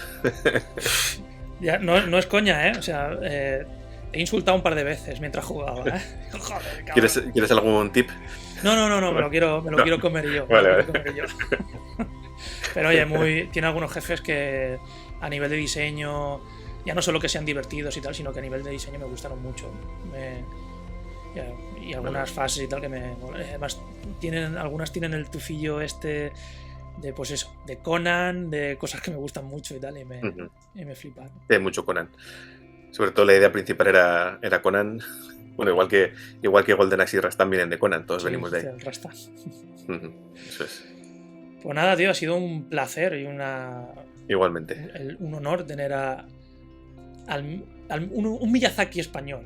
Ya, no es coña, ¿eh? O sea, he insultado un par de veces mientras jugaba, ¿eh? Joder, ¿Quieres algún tip? No, me lo quiero comer yo. Vale. Pero oye, tiene algunos jefes que a nivel de diseño, ya no solo que sean divertidos y tal, sino que a nivel de diseño me gustaron mucho. Y algunas fases y tal que además algunas tienen el tufillo de pues eso, de Conan, de cosas que me gustan mucho y tal, y me flipan. Hay mucho Conan. Sobre todo la idea principal era Conan. Bueno, igual que Golden Axe y Rastan vienen de Conan, todos venimos de ahí. El Rastan. Eso es. Pues nada, tío, ha sido un placer y Igualmente. un honor tener un Miyazaki español.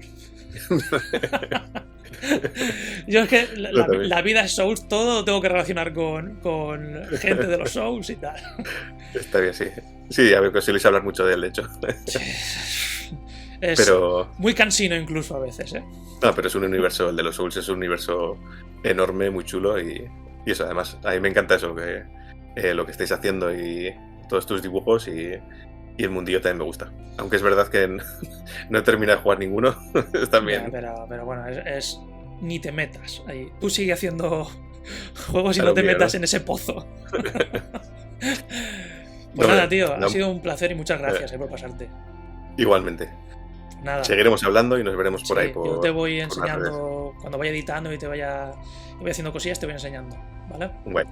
Yo es que la vida es Souls, todo lo tengo que relacionar con gente de los Souls y tal. Está bien, sí. Sí, a ver que sueles hablar mucho de él, de hecho. Es muy cansino incluso a veces, ¿eh? No, pero es un universo, el de los Souls es un universo enorme, muy chulo y Y eso, además, a mí me encanta eso, que lo que estáis haciendo y todos tus dibujos y el mundillo también me gusta. Aunque es verdad que no he terminado de jugar ninguno, también. Pero bueno, ni te metas ahí. Tú sigue haciendo juegos y A no lo te mío, metas ¿no? en ese pozo. No, Nada, tío, no. ha sido un placer y muchas gracias por pasarte. Igualmente. Nada. Seguiremos hablando y nos veremos por Sí, ahí. yo te voy por las redes. enseñando, cuando vaya editando y te voy haciendo cosillas, te voy enseñando, ¿vale? Bueno,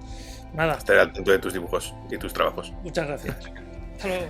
Nada, estaré al tanto de tus dibujos y tus trabajos. muchas gracias. Hasta luego.